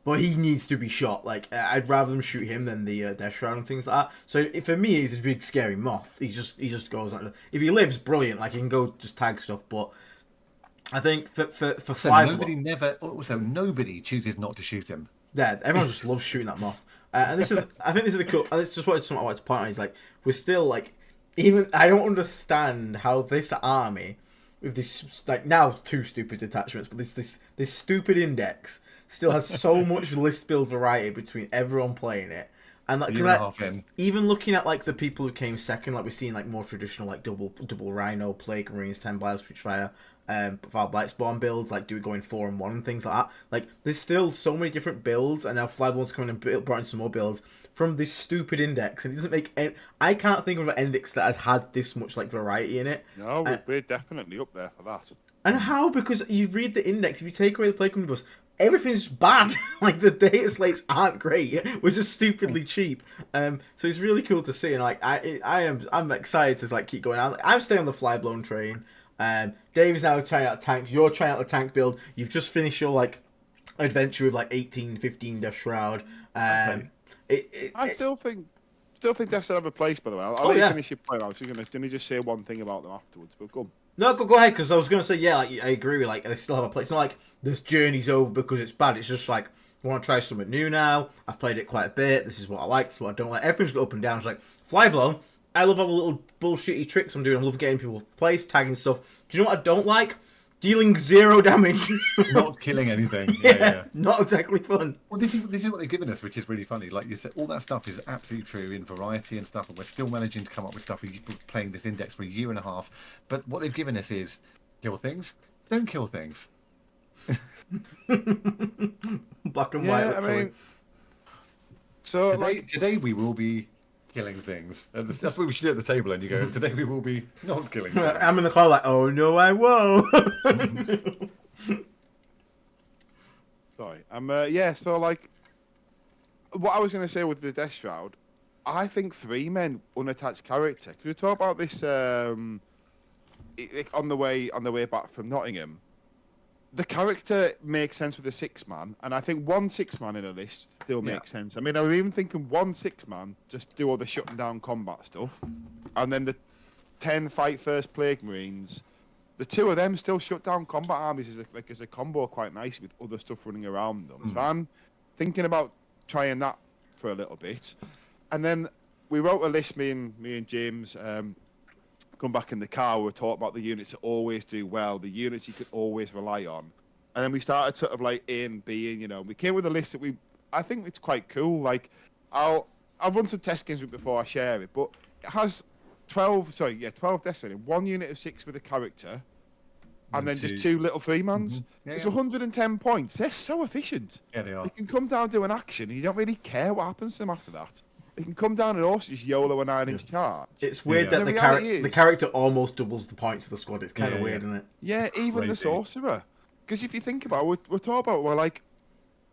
But he needs to be shot. Like I'd rather them shoot him than the Death Shroud and things like that. So for me, he's a big scary moth. He just goes. If he lives, brilliant. Like he can go just tag stuff. But I think for nobody chooses not to shoot him. Yeah, everyone just loves shooting that moth. And this is, I think this is the cool. And it's just something I want to point out. Is like we're still like, even I don't understand how this army with this like now 2 stupid detachments, but this stupid index still has so much list build variety between everyone playing it. And like, even looking at like the people who came second, like we're seeing like more traditional like double Rhino, Plague Marines, 10 Bile Spitfire, Val Blightspawn builds, like going 4 and 1 and things like that. Like there's still so many different builds, and now Flyblown's coming and brought in some more builds from this stupid index, and it doesn't make any, I can't think of an index that has had this much like variety in it. No, we're definitely up there for that. And how? Because you read the index, if you take away the Plague Marine buffs, everything's bad. Like the data slates aren't great, which is stupidly cheap. So it's really cool to see, and like I'm excited to like keep going. I'm staying on the Flyblown train. Dave's now trying out tanks. You're trying out the tank build. You've just finished your like adventure with like 15 Death Shroud. I still think Death Shroud have a place. By the way, I'll let you finish your point. I was going to just say one thing about them afterwards, but go on. No, go ahead, because I was going to say, yeah, like, I agree with, like, they still have a place. It's not like this journey's over because it's bad. It's just like, I want to try something new now. I've played it quite a bit. This is what I like, this is what I don't like. Everything's got up and down. It's like, Flyblown, I love all the little bullshitty tricks I'm doing. I love getting people place, tagging stuff. Do you know what I don't like? Dealing 0 damage. Not killing anything. Yeah. Not exactly fun. Well, this is what they've given us, which is really funny. Like you said, all that stuff is absolutely true in variety and stuff, and we're still managing to come up with stuff for playing this index for 1.5 years. But what they've given us is kill things, don't kill things. Black and white. I mean, so today we will be killing things. That's what we should do at the table, and you go, today we will be not killing things. I'm in the car like, oh no, I won't. Sorry. So like, what I was going to say with the Death Shroud, I think 3 men unattached character. Could we talk about this on the way back from Nottingham? The character makes sense with a 6-man, and I think 1 6-man in a list still makes sense. I mean, I was even thinking 1 6-man, just do all the shutting down combat stuff, and then the 10 fight first Plague Marines the two of them still shut down combat armies as a combo quite nice with other stuff running around them. So I'm thinking about trying that for a little bit. And then we wrote a list, me and James, come back in the car, we were talking about the units that always do well, the units you could always rely on. And then we started sort of like A and B, and, you know, we came with a list that I think it's quite cool. Like, I've run some test games with it before I share it, but it has 12 deaths in it, 1 unit of 6 with a character, and then just 2 little 3-mans. It's 110 points. They're so efficient. Yeah, they are. They can come down, do an action, and you don't really care what happens to them after that. They can come down and also just YOLO a 9-inch charge. It's weird that the character almost doubles the points of the squad. It's kind of weird, isn't it? Yeah, even the sorcerer. Because if you think about it, we're talking about, like,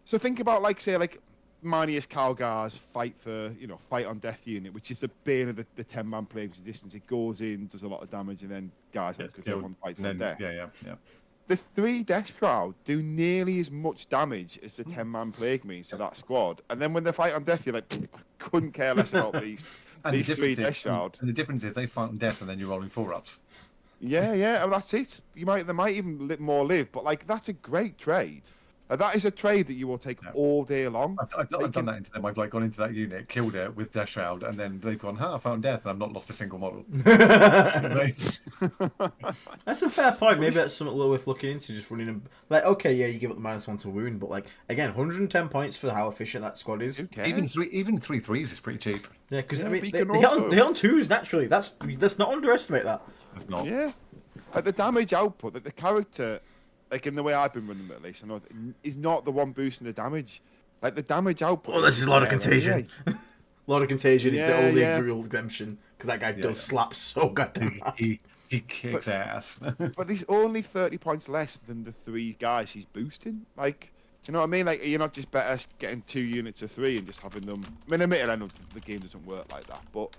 so think about, like, say, like, Manius Calgar's fight on death unit, which is the bane of the 10-man plague resistance. It goes in, does a lot of damage, and then dies because everyone fights on death. Yeah. The 3 Death Shroud do nearly as much damage as the 10-man plague means to that squad. And then when they fight on death, you're like, I couldn't care less about these 3 Death Shroud. And the difference is they fight on death and then you're rolling 4-ups. Yeah, and that's it. They might even live, but like that's a great trade. That is a trade that you will take all day long. I've done that into them. I've like gone into that unit, killed it with Death Shroud, and then they've gone, I found death, and I've not lost a single model. That's a fair point. Maybe that's something a little worth looking into. Just running them like, okay, yeah, you give up the -1 to wound, but like again, 110 points for how efficient that squad is. Even 3 threes is pretty cheap. Yeah, because I mean, they hit on 2s naturally. Let's not underestimate that. It's not. Yeah, like the damage output that the character. Like in the way I've been running them, at least, I know is not the one boosting the damage. Like the damage output. Oh, this is a lot of contagion. A lot of contagion is the only real exemption because that guy does slap so goddamn hard. He kicks ass. But he's only 30 points less than the 3 guys he's boosting. Like, do you know what I mean? Like, you're not just better getting 2 units of 3 and just having them. I mean, admittedly, I know the game doesn't work like that, but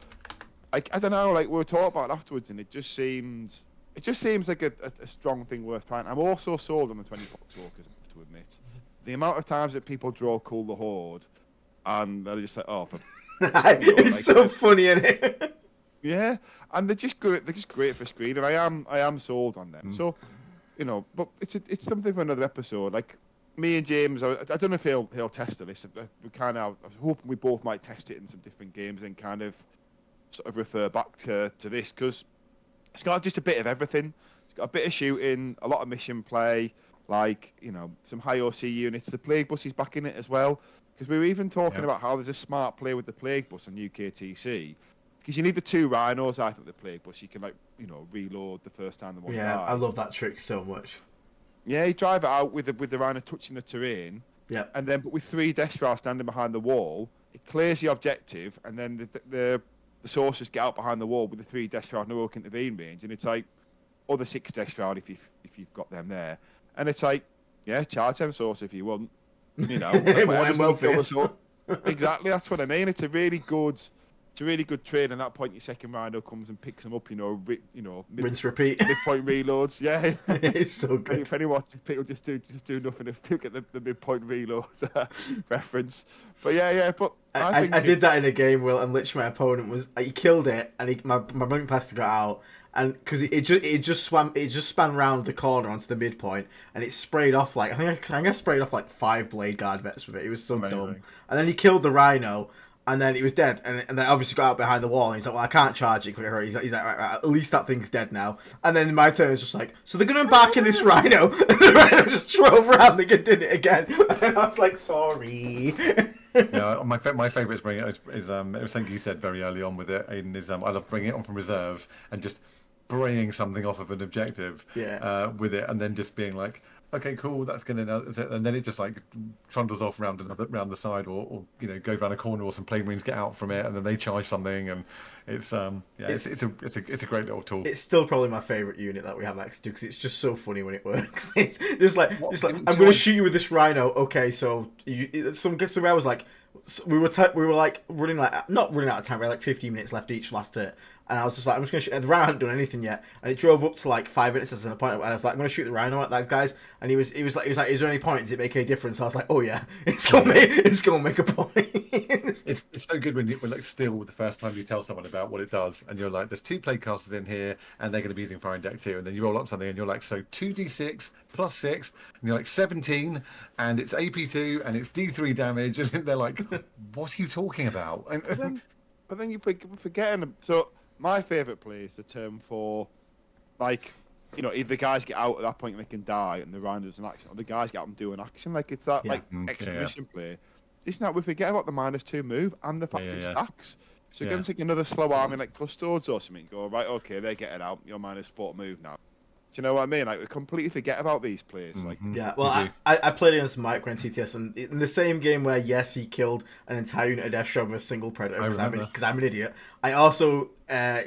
like I don't know. Like we were talking about it afterwards, and it just seems like a strong thing worth trying. I'm also sold on the 20 Fox Walkers, I have to admit. The amount of times that people draw Cool the Horde, and they're just like, oh, it's so funny, isn't it? Yeah, and they're just great for screen, and I am sold on them. So, you know, but it's something for another episode. Like me and James, I don't know if he'll test this. We kind of, I was hoping we both might test it in some different games and kind of sort of refer back to this because. It's got just a bit of everything. It's got a bit of shooting, a lot of mission play, like, you know, some high OC units. The Plague Bus is back in it as well. Because we were even talking about how there's a smart play with the Plague Bus on UKTC. Because you need the 2 Rhinos, I think, the Plague Bus. You can, like, you know, reload the first time the one dies. I love that trick so much. Yeah, you drive it out with the Rhino touching the terrain. Yeah. And then, but with 3 Death Shrouds standing behind the wall, it clears the objective, and then the sorcerers get out behind the wall with the 3 Death Shroud no intervene range, and it's like, or the 6 Death Shroud if you've got them there, and it's like, yeah, charge them sorcerer if you want, you know, exactly. That's what I mean. It's a really good trade. And at that point, your second Rhino comes and picks them up. Rinse repeat. Midpoint reloads. Yeah, it's so good. If anyone wants to pick, just do nothing. If you get the midpoint reloads reference, but yeah. But I did that in a game, Will, and literally my opponent was he killed it, and my blink pastor got out, and because it just span round the corner onto the midpoint, and it sprayed off like I think I sprayed off like 5 blade guard vets with it. It was so dumb, and then he killed the Rhino. And then he was dead, and then obviously got out behind the wall, and he's like, well, I can't charge it. He's like, right, at least that thing's dead now. And then my turn was just like, so they're going to embark in this Rhino. And the Rhino just drove around and did it again. And I was like, sorry. Yeah, my favourite spring is it was something you said very early on with it, Aiden, is I love bringing it on from reserve and just spraying something off of an objective with it, and then just being like, okay, cool, that's gonna, and then it just like trundles off around the side, or you know, go around a corner, or some Plague Marines get out from it, and then they charge something, and it's a great little tool. It's still probably my favourite unit that we have access to because it's just so funny when it works. It's just like I'm gonna shoot you with this Rhino. Okay, so somewhere I was like, So we were like running like not running out of time. We had like 15 minutes left each last turn, and I was just like, I'm just gonna shoot. And the rhino hadn't done anything yet, and it drove up to like 5 minutes as an appointment. And I was like, I'm gonna shoot the rhino at that guys, and he was like, is there any point? Does it make any difference? I was like, oh yeah, it's gonna make a point. It's so good when like still the first time you tell someone about what it does, and you're like, there's 2 playcasters in here, and they're going to be using Fire Deck 2, and then you roll up something, and you're like, so 2d6 plus 6, and you're like 17, and it's AP2, and it's D3 damage, and they're like, what are you talking about? But then you're forgetting. So my favourite play is the term for, like, you know, if the guys get out at that point, they can die, and the round does an action, or the guys get out and do an action. Like, it's that like extra mission play. This now we forget about the -2 move and the fact it stacks. So you're going to take another slow army like Custodes or something. Go right, okay, they get it out. You're -4 move now. Do you know what I mean? Like, we completely forget about these players. Like, yeah, well, I played against Mike when TTS, and in the same game where yes, he killed an entire unit of Death Strobe with a single predator because I'm an idiot. I also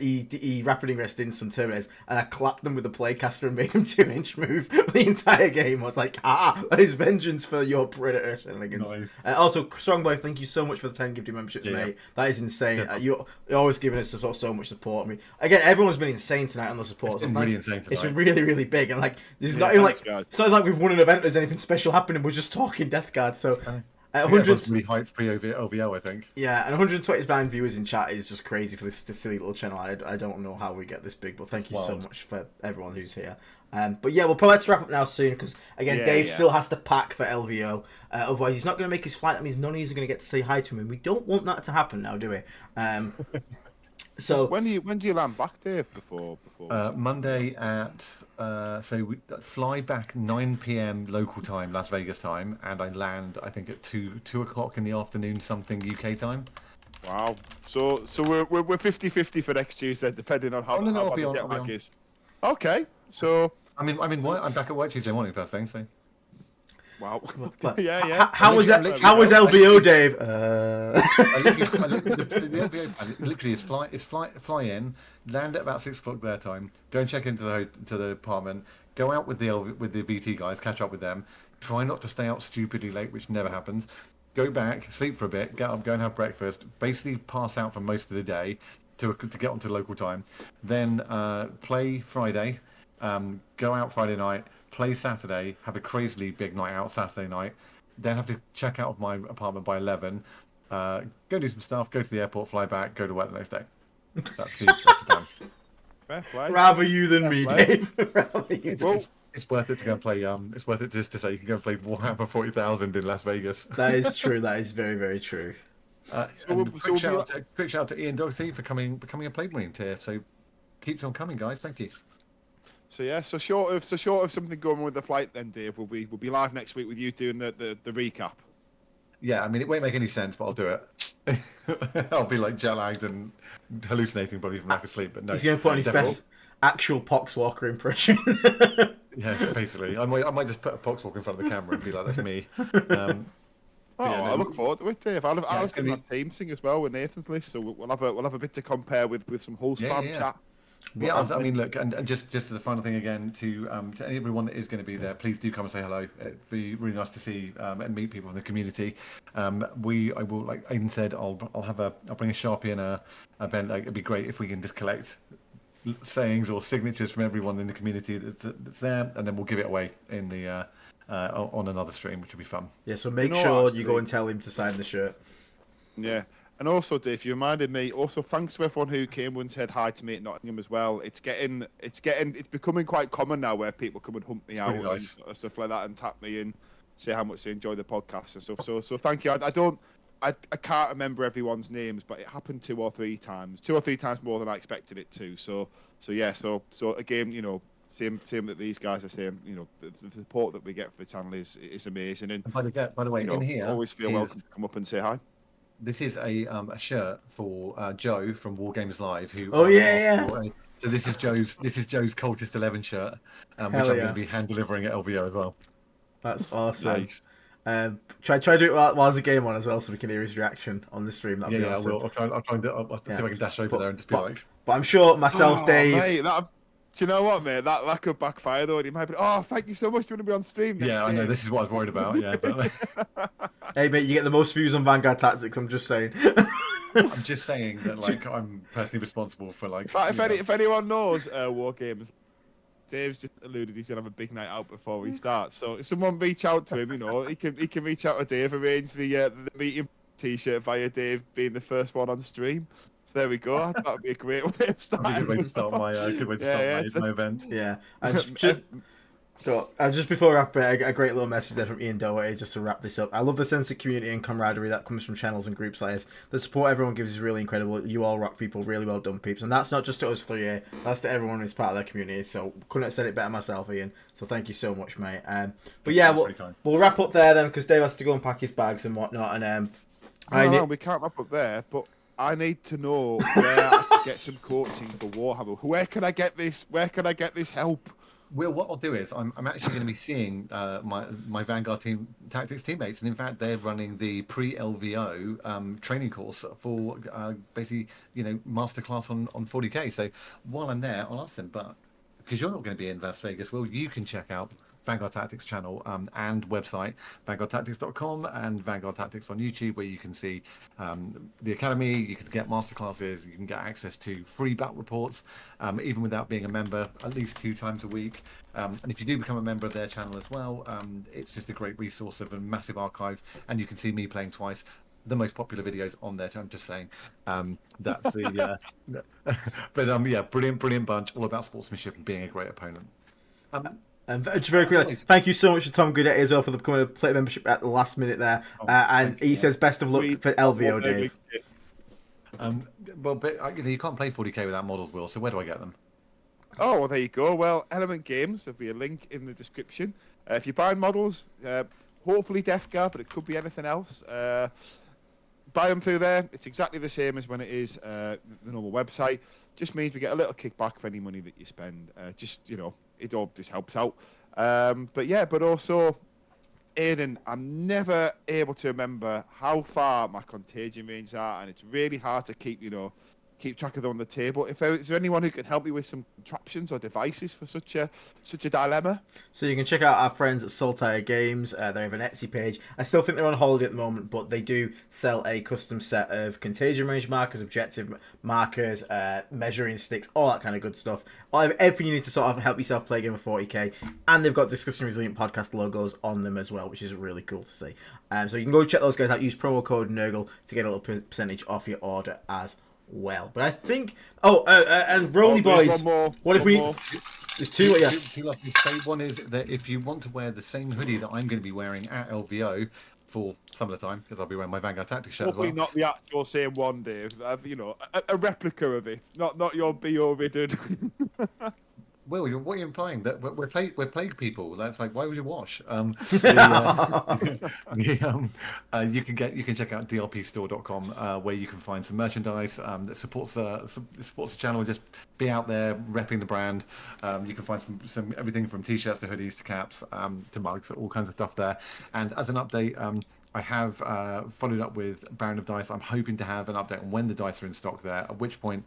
he rapid ingressed in some Terminators, and I clapped them with a playcaster and made him 2-inch move the entire game. I was like, that is vengeance for your predator shenanigans. Nice. Also, Strongboy, thank you so much for the 10 gifted memberships, mate. That is insane. You're always giving us so much support. I mean, again, everyone's been insane tonight on the support. It's been really insane tonight. It's been really, really big, and like, there's not even like it's not like we've won an event. There's anything special happening. We're just talking Death Guard. So. 100 really hyped pre-LVO, I think. Yeah, and 129 viewers in chat is just crazy for this silly little channel. I don't know how we get this big, but thank you so much for everyone who's here. But yeah, we'll probably have to wrap up now soon because, again, Dave still has to pack for LVO. Otherwise, he's not going to make his flight. That means none of you are going to get to say hi to him. And we don't want that to happen now, do we? So when do you land back, Dave? Before Monday at so we fly back 9 p.m. local time, Las Vegas time, and I land I think at 2 o'clock in the afternoon, something UK time. Wow. So we're 50-50 for next Tuesday, depending on how bad the jet lag is. Okay. So I'm back at work Tuesday morning first thing. So. Wow. yeah. How was LVO, Dave? The LVO plan literally is fly in, land at about 6 o'clock their time, go and check into the apartment, go out with the VT guys, catch up with them, try not to stay out stupidly late, which never happens. Go back, sleep for a bit, get up, go and have breakfast, basically pass out for most of the day to get onto local time. Then play Friday, go out Friday night. Play Saturday, have a crazily big night out Saturday night, then have to check out of my apartment by 11, go do some stuff, go to the airport, fly back, go to work the next day. That's the plan. Fair play. Rather you than me, Dave. It's worth it to go and play. It's worth it just to say you can go and play Warhammer 40,000 in Las Vegas. That is true. That is very, very true. Quick shout out to Ian Doherty for becoming a Plague Marine tier. So keep on coming, guys. Thank you. So yeah, so short of something going on with the flight, then Dave, we'll be live next week with you doing the recap. Yeah, I mean it won't make any sense, but I'll do it. I'll be like jet lagged and hallucinating probably from lack of sleep, but no. He's going to put on his best actual Poxwalker impression. Yeah, basically, I might just put a Poxwalker in front of the camera and be like, "That's me." I look forward to it, Dave. I'll have that team thing as well with Nathan's list, so we'll have a bit to compare with some whole spam chat. Yeah, I mean, look, and just as the final thing again, to everyone that is going to be there, please do come and say hello. It'd be really nice to see and meet people in the community. I will, like Aiden said, I'll bring a Sharpie and a pen. Like, it'd be great if we can just collect sayings or signatures from everyone in the community that's there, and then we'll give it away in the on another stream, which will be fun. Yeah, so make sure you go and tell him to sign the shirt. Yeah. And also, Dave, you reminded me. Also, thanks to everyone who came and said hi to me at Nottingham as well. It's becoming quite common now where people come and hunt me out and stuff like that and tap me and say how much they enjoy the podcast and stuff. So thank you. I can't remember everyone's names, but it happened 2 or 3 times more than I expected it to. So again, you know, same that these guys are saying. You know, the support that we get for the channel is amazing. And by the way, in here, always feel welcome to come up and say hi. This is a shirt for Joe from Wargamers Live. Who? So this is Joe's Cultist 11 shirt, which I'm going to be hand delivering at LVO as well. That's awesome. Nice. Try to do it while there's a game on as well, so we can hear his reaction on the stream. That'd be awesome. I will. I'll try and see if I can dash over there and just be like. But I'm sure myself, Dave. Mate, Do you know what, mate? That could backfire though. You might be, oh, thank you so much. Do you want to be on stream next Yeah, I know. game?" This is what I was worried about. Yeah, but Hey mate, you get the most views on Vanguard Tactics. I'm just saying. I'm just saying that like I'm personally responsible for like. If anyone knows War Games, Dave's just alluded he's gonna have a big night out before we start. So if someone reach out to him, he can reach out to Dave, arrange the meeting T-shirt via Dave being the first one on stream. So there we go. That would be a great way of starting. Good way to start my my event. Yeah, and just before we wrap it, a great little message there from Ian Doherty just to wrap this up. I love the sense of community and camaraderie that comes from channels and groups like this. The support everyone gives is really incredible. You all rock, people. Really well done, peeps. And that's not just to us three here. That's to everyone who's part of their community. So couldn't have said it better myself, Ian. So thank you so much, mate. But yeah, we'll wrap up there then because Dave has to go and pack his bags and whatnot. And no, we can't wrap up there. But I need to know where I can get some coaching for Warhammer. Where can I get this? Where can I get this help? Well, what I'll do is I'm actually going to be seeing my Vanguard team tactics teammates, and in fact they're running the pre-LVO training course for basically masterclass on 40k. So while I'm there, I'll ask them, but because you're not going to be in Las Vegas, well, you can check out Vanguard Tactics channel and website, vanguardtactics.com and Vanguard Tactics on YouTube, where you can see the academy, you can get masterclasses, you can get access to free battle reports, even without being a member, at least 2 times a week. And if you do become a member of their channel as well, it's just a great resource of a massive archive, and you can see me playing twice. The most popular videos on there. I'm just saying, that's the. But yeah, brilliant bunch, all about sportsmanship and being a great opponent. And just very quickly, thank you so much to Tom Goodetti as well for becoming a player membership at the last minute there. And he says best of luck for LVO, Dave. Well, but you can't play 40k without models, Will. So where do I get them? Oh, well, there you go. Well, Element Games, there'll be a link in the description. If you're buying models, hopefully Death Guard, but it could be anything else. Buy them through there. It's exactly the same as when it is the normal website. Just means we get a little kickback for any money that you spend. It all just helps out. But also, Aiden, I'm never able to remember how far my contagion ranges are, and it's really hard to keep track of them on the table. Is there anyone who can help me with some contraptions or devices for such a dilemma? So you can check out our friends at Saltire Games. They have an Etsy page. I still think they're on holiday at the moment, but they do sell a custom set of contagion range markers, objective markers, measuring sticks, all that kind of good stuff. Everything you need to sort of help yourself play a game of 40k. And they've got Discussing Resilient podcast logos on them as well, which is really cool to see. So you can go check those guys out. Use promo code NERGL to get a little percentage off your order as well. But I think and Broly boys, what if we there's two last to say. One is that if you want to wear the same hoodie that I'm going to be wearing at LVO for some of the time, because I'll be wearing my Vanguard Tactics shirt as well. Hopefully not the actual same one, Dave. A replica of it, not your BO ridden. Will, what are you implying? That we're plague people? That's like, why would you wash? You can check out dlpstore.com where you can find some merchandise that supports the channel. Just be out there repping the brand. You can find some everything from t-shirts to hoodies to caps to mugs, all kinds of stuff there. And as an update, I have followed up with Baron of Dice. I'm hoping to have an update on when the dice are in stock there, at which point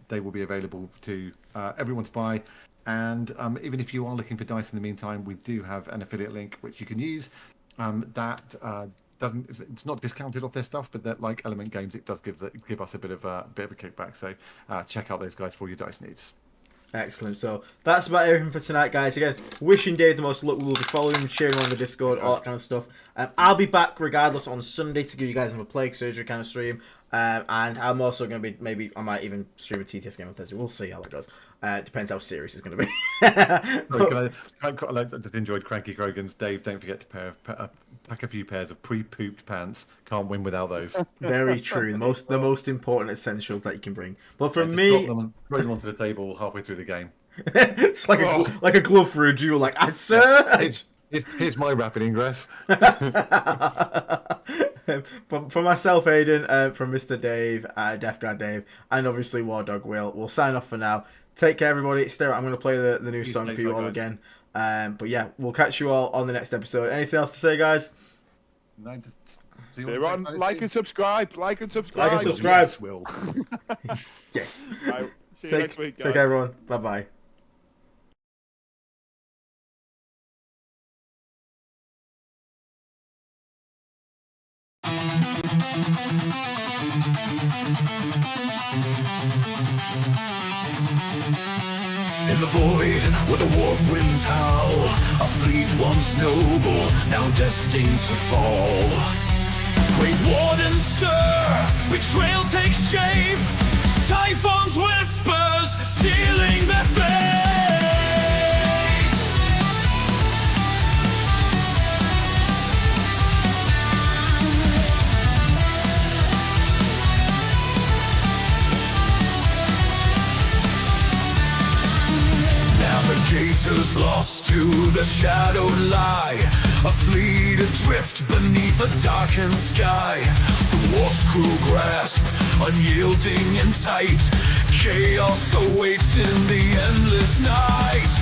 they will be available to everyone to buy. And even if you are looking for dice in the meantime, we do have an affiliate link which you can use. It's not discounted off their stuff, but that, like Element Games, it does give us a bit of a kickback. So check out those guys for all your dice needs. Excellent. So that's about everything for tonight, guys. Again, wishing Dave the most luck. We'll be following him, cheering on the Discord, all that kind of stuff. I'll be back regardless on Sunday to give you guys another plague surgery kind of stream. And I'm also going to be, maybe I might even stream a TTS game on Thursday. We'll see how it goes. Depends how serious it's going to be. I just enjoyed Cranky Krogan's. Dave, don't forget to pack a few pairs of pre-pooped pants. Can't win without those. Very true. The most important essential that you can bring. But for me, throw them onto the table halfway through the game. It's like a glove for a duel. Like, I surge. Here's my rapid ingress. For myself, Aiden, from Mr. Dave, Death Guard Dave, and obviously War Dog Will, we'll sign off for now. Take care, everybody. Stay right. I'm going to play the new song for you all again. But yeah, we'll catch you all on the next episode. Anything else to say, guys? No, just see like and subscribe. Like and subscribe. Like and subscribe. Yes, Will. Yes. Right, see you next week, guys. Take care, everyone. Bye-bye. In the void, where the warp winds howl, a fleet once noble, now destined to fall. Grave wardens stir, betrayal takes shape, Typhon's whispers sealing their fate. Navigators lost to the shadowed lie, a fleet adrift beneath a darkened sky. The warp's crew grasp, unyielding and tight, chaos awaits in the endless night.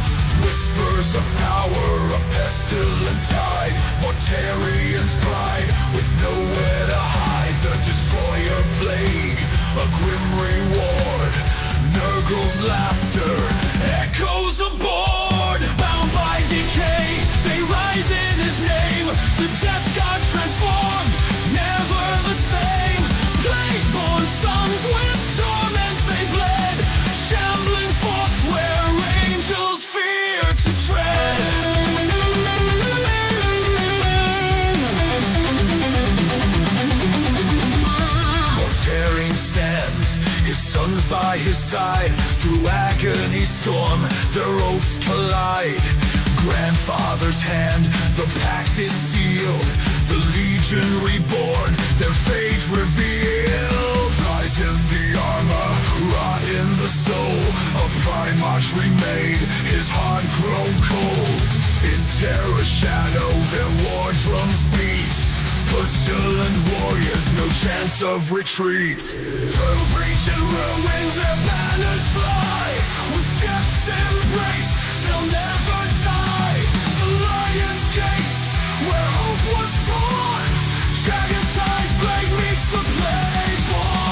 Whispers of power, a pestilent tide, Mortarian's pride, with nowhere to hide. The destroyer plague, a grim reward, Nurgle's laughter echoes aboard. Bound by decay, they rise in his name. The death god transformed, never the same. Plague-born sons with torment they bled, shambling forth where angels fear to tread. Mortarian stands, his sons by his side. Through agony storm, their oaths collide. Grandfather's hand, the pact is sealed. The legion reborn, their fate revealed. Rise in the armor, rot in the soul. A Primarch remade, his heart grown cold. In terror shadow, their war drums beat. Pestilent warriors, no chance of retreat. Through breach and ruin, their banners fly. With death's embrace, they'll never die. The Lion's Gate, where hope was torn. Jagged blade meets the Plague-born.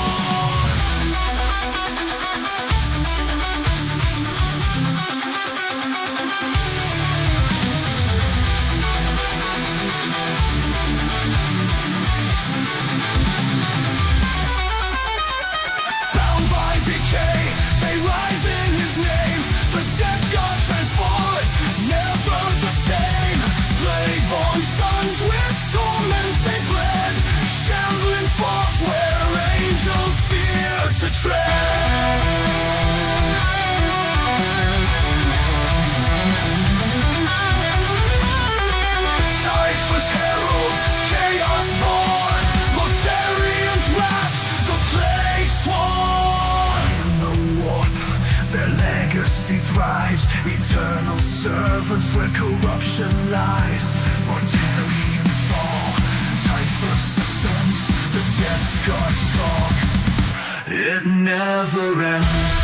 Typhus herald, chaos born, Mortarian's wrath, the plague sworn. In the warp, their legacy thrives, eternal servants where corruption lies. Mortarians fall, Typhus ascends, the death god song, it never ends.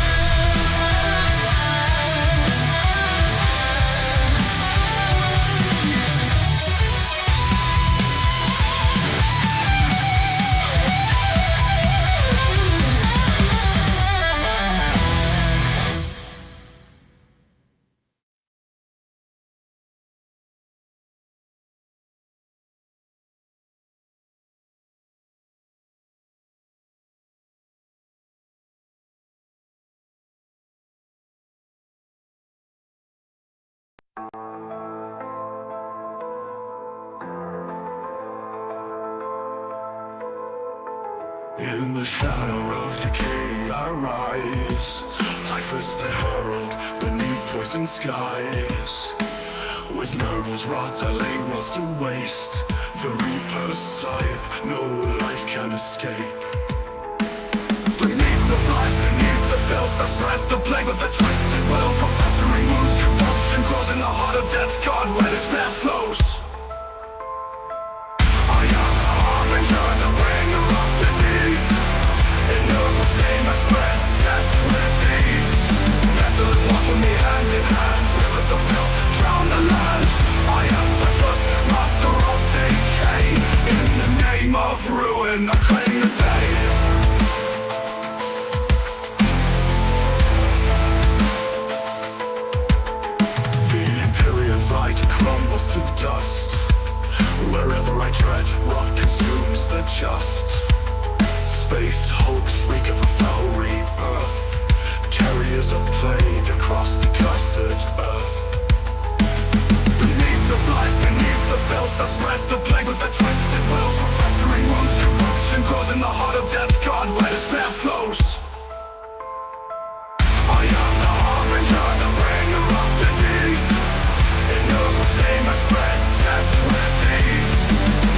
In the shadow of decay I rise, Typhus the herald, beneath poison skies. With Nurgle's rot I lay worlds to waste. The Reaper's scythe, no life can escape. Beneath the flies, beneath the filth, I spread the plague with the twisted will. From festering wounds, corruption grows in the heart of death god when its breath flows. I am the harbinger, the bringer of disease. In Nurgle's name I spread death with ease. Vessel is lost with me hand in hand. Rivers of filth drown the land. I am Typhus, master of decay. In the name of ruin I claim the day. carriers of plague across the cursed earth. Beneath the flies, beneath the filth that spread the plague with a twisted will, from festering wounds, corruption grows in the heart of death, God, where despair flows. I am the harbinger, the bringer of disease. In Noble's name I spread death with ease.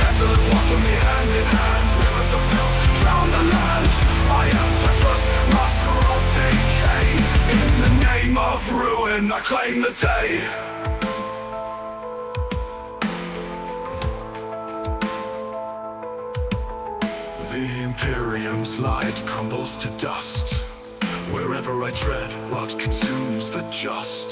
Desolate walks with me hand in hand, rivers of filth drown the land. I am Typhus, master of decay. In the name of ruin I claim the day. The Imperium's light crumbles to dust. Wherever I tread, rot consumes the just.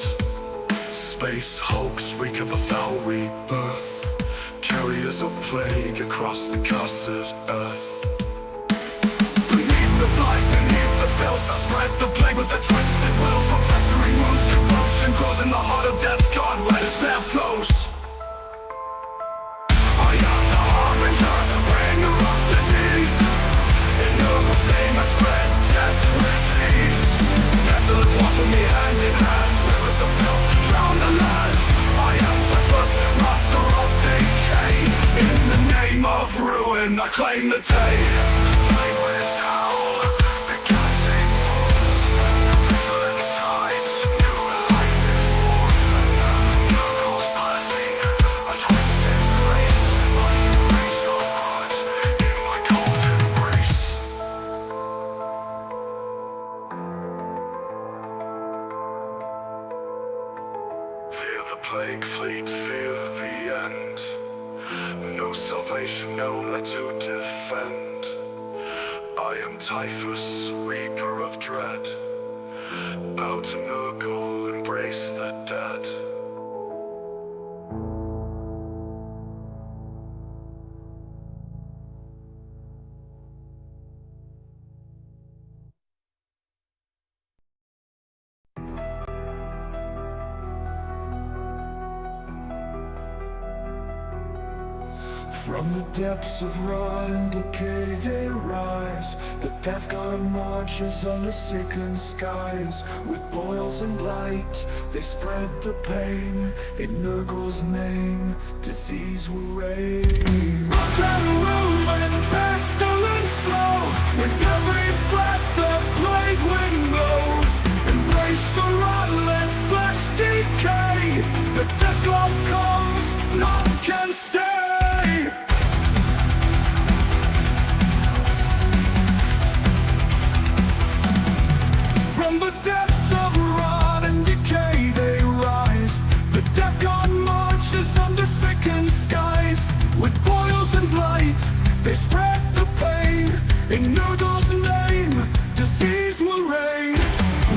Space hulks reek of a foul rebirth, carriers of plague across the cursed earth. Beneath the flies, beneath the filth, I spread the plague with a twisted will, from festering wounds, corruption grows in the heart of death, God, where despair flows. I am the harbinger, the bringer of disease. In Noble's name I spread death with ease. Desolate walks with me hand in hand, rivers of filth drown the land. I am Typhus, master of decay. In the name of ruin I claim the day. Highways howl, the gassing walls, insolent tides, new life is born. Noble's blessing, a twisted grace. I embrace your heart in my cold embrace. Fear the plague fleet, fear the end. No salvation, no let to defend. I am Typhus, reaper of dread. Bow to Nurgle, embrace the dead. From the depths of rot and decay they rise. The death god marches on the sickened skies. With boils and blight they spread the pain. In Nurgle's name disease will reign. Rot and ruin and pestilence flows. With every breath the plague wind blows. Embrace the rot, let flesh decay. The death god comes, none can stay. From the depths of rot and decay they rise. The death god marches under sickened skies. With boils and blight they spread the pain. In Nurgle's name disease will reign.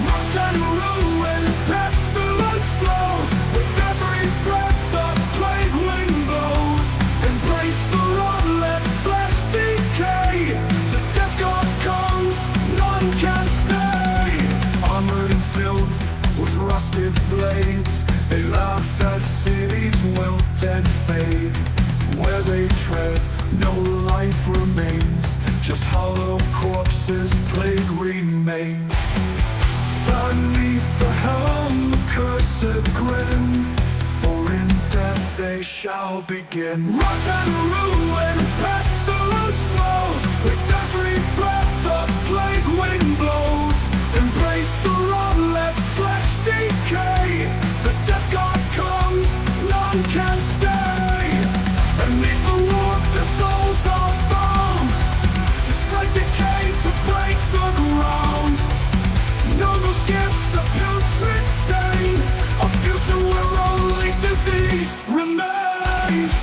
Rot and ruin, pestilence flows. With every breath the plague wind blows. Embrace the rot, let flesh decay. The death god comes, none can stay. Armored in filth with rusted blades, they laugh as cities wilt and fade. Where they tread, no life remains, just hollow corpses, plague remains. Beneath the helm, the cursed grin, for in death they shall begin. Rot and ruin, pestilence flows. With every breath the plague wind blows. Embrace the rot, let flesh decay. The death god comes, none can stay. Beneath the warp the souls are bound, to spread decay, to break the ground. Noble's gifts a putrid stain, a future where only disease remains.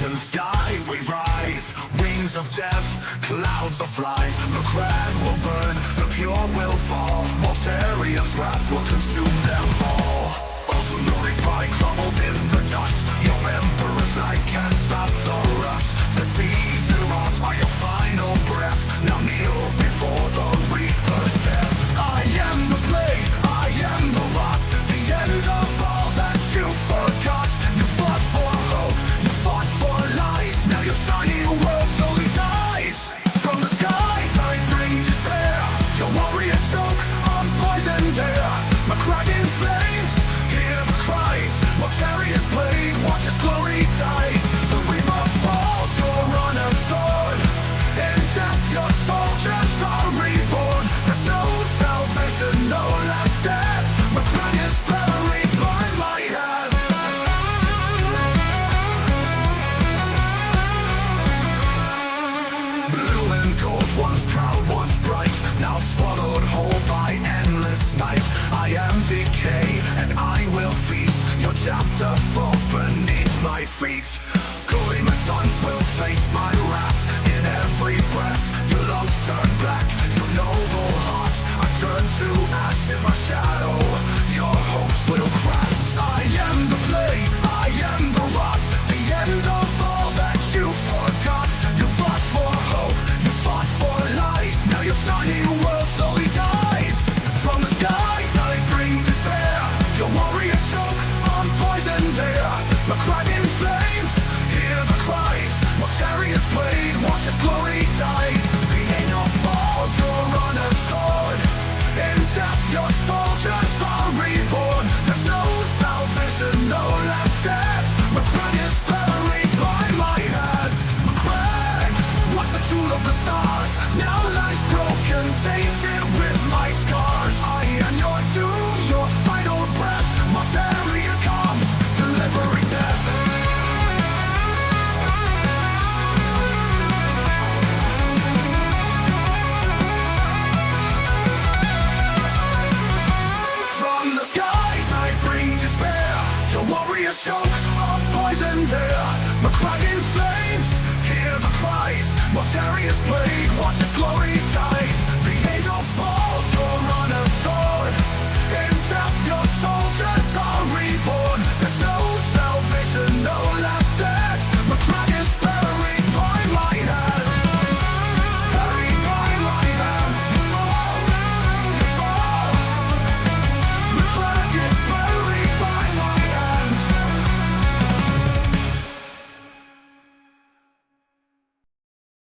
second sky we rise. Wings of death, clouds of flies. The crag will burn, the pure will fall. Mortarian's wrath will consume them all. Ultimately pride crumbled in the dust. Your emperor's light can't stop the rust. The seas and rot are your final breath. Now kneel before the reaper's death. I am the blade, I am the rot. The end of all that you forgot. You fought for hope, you fought for lies. Now your shiny world slowly dies. From the skies I bring despair. Your warriors choke on poisoned air. My cracking flames, hear the cries. Mortarian's blade, watch its glory dies. The reaper falls to a runner's sword. In death your soldiers are reborn. There's no salvation, no last stand. My crown is buried by my hand. Blue and gold, once proud, once bright. Now swallowed whole by endless night. I am decay, and I will feast. Your chapter falls beneath my feet. Gleaming suns will face my wrath.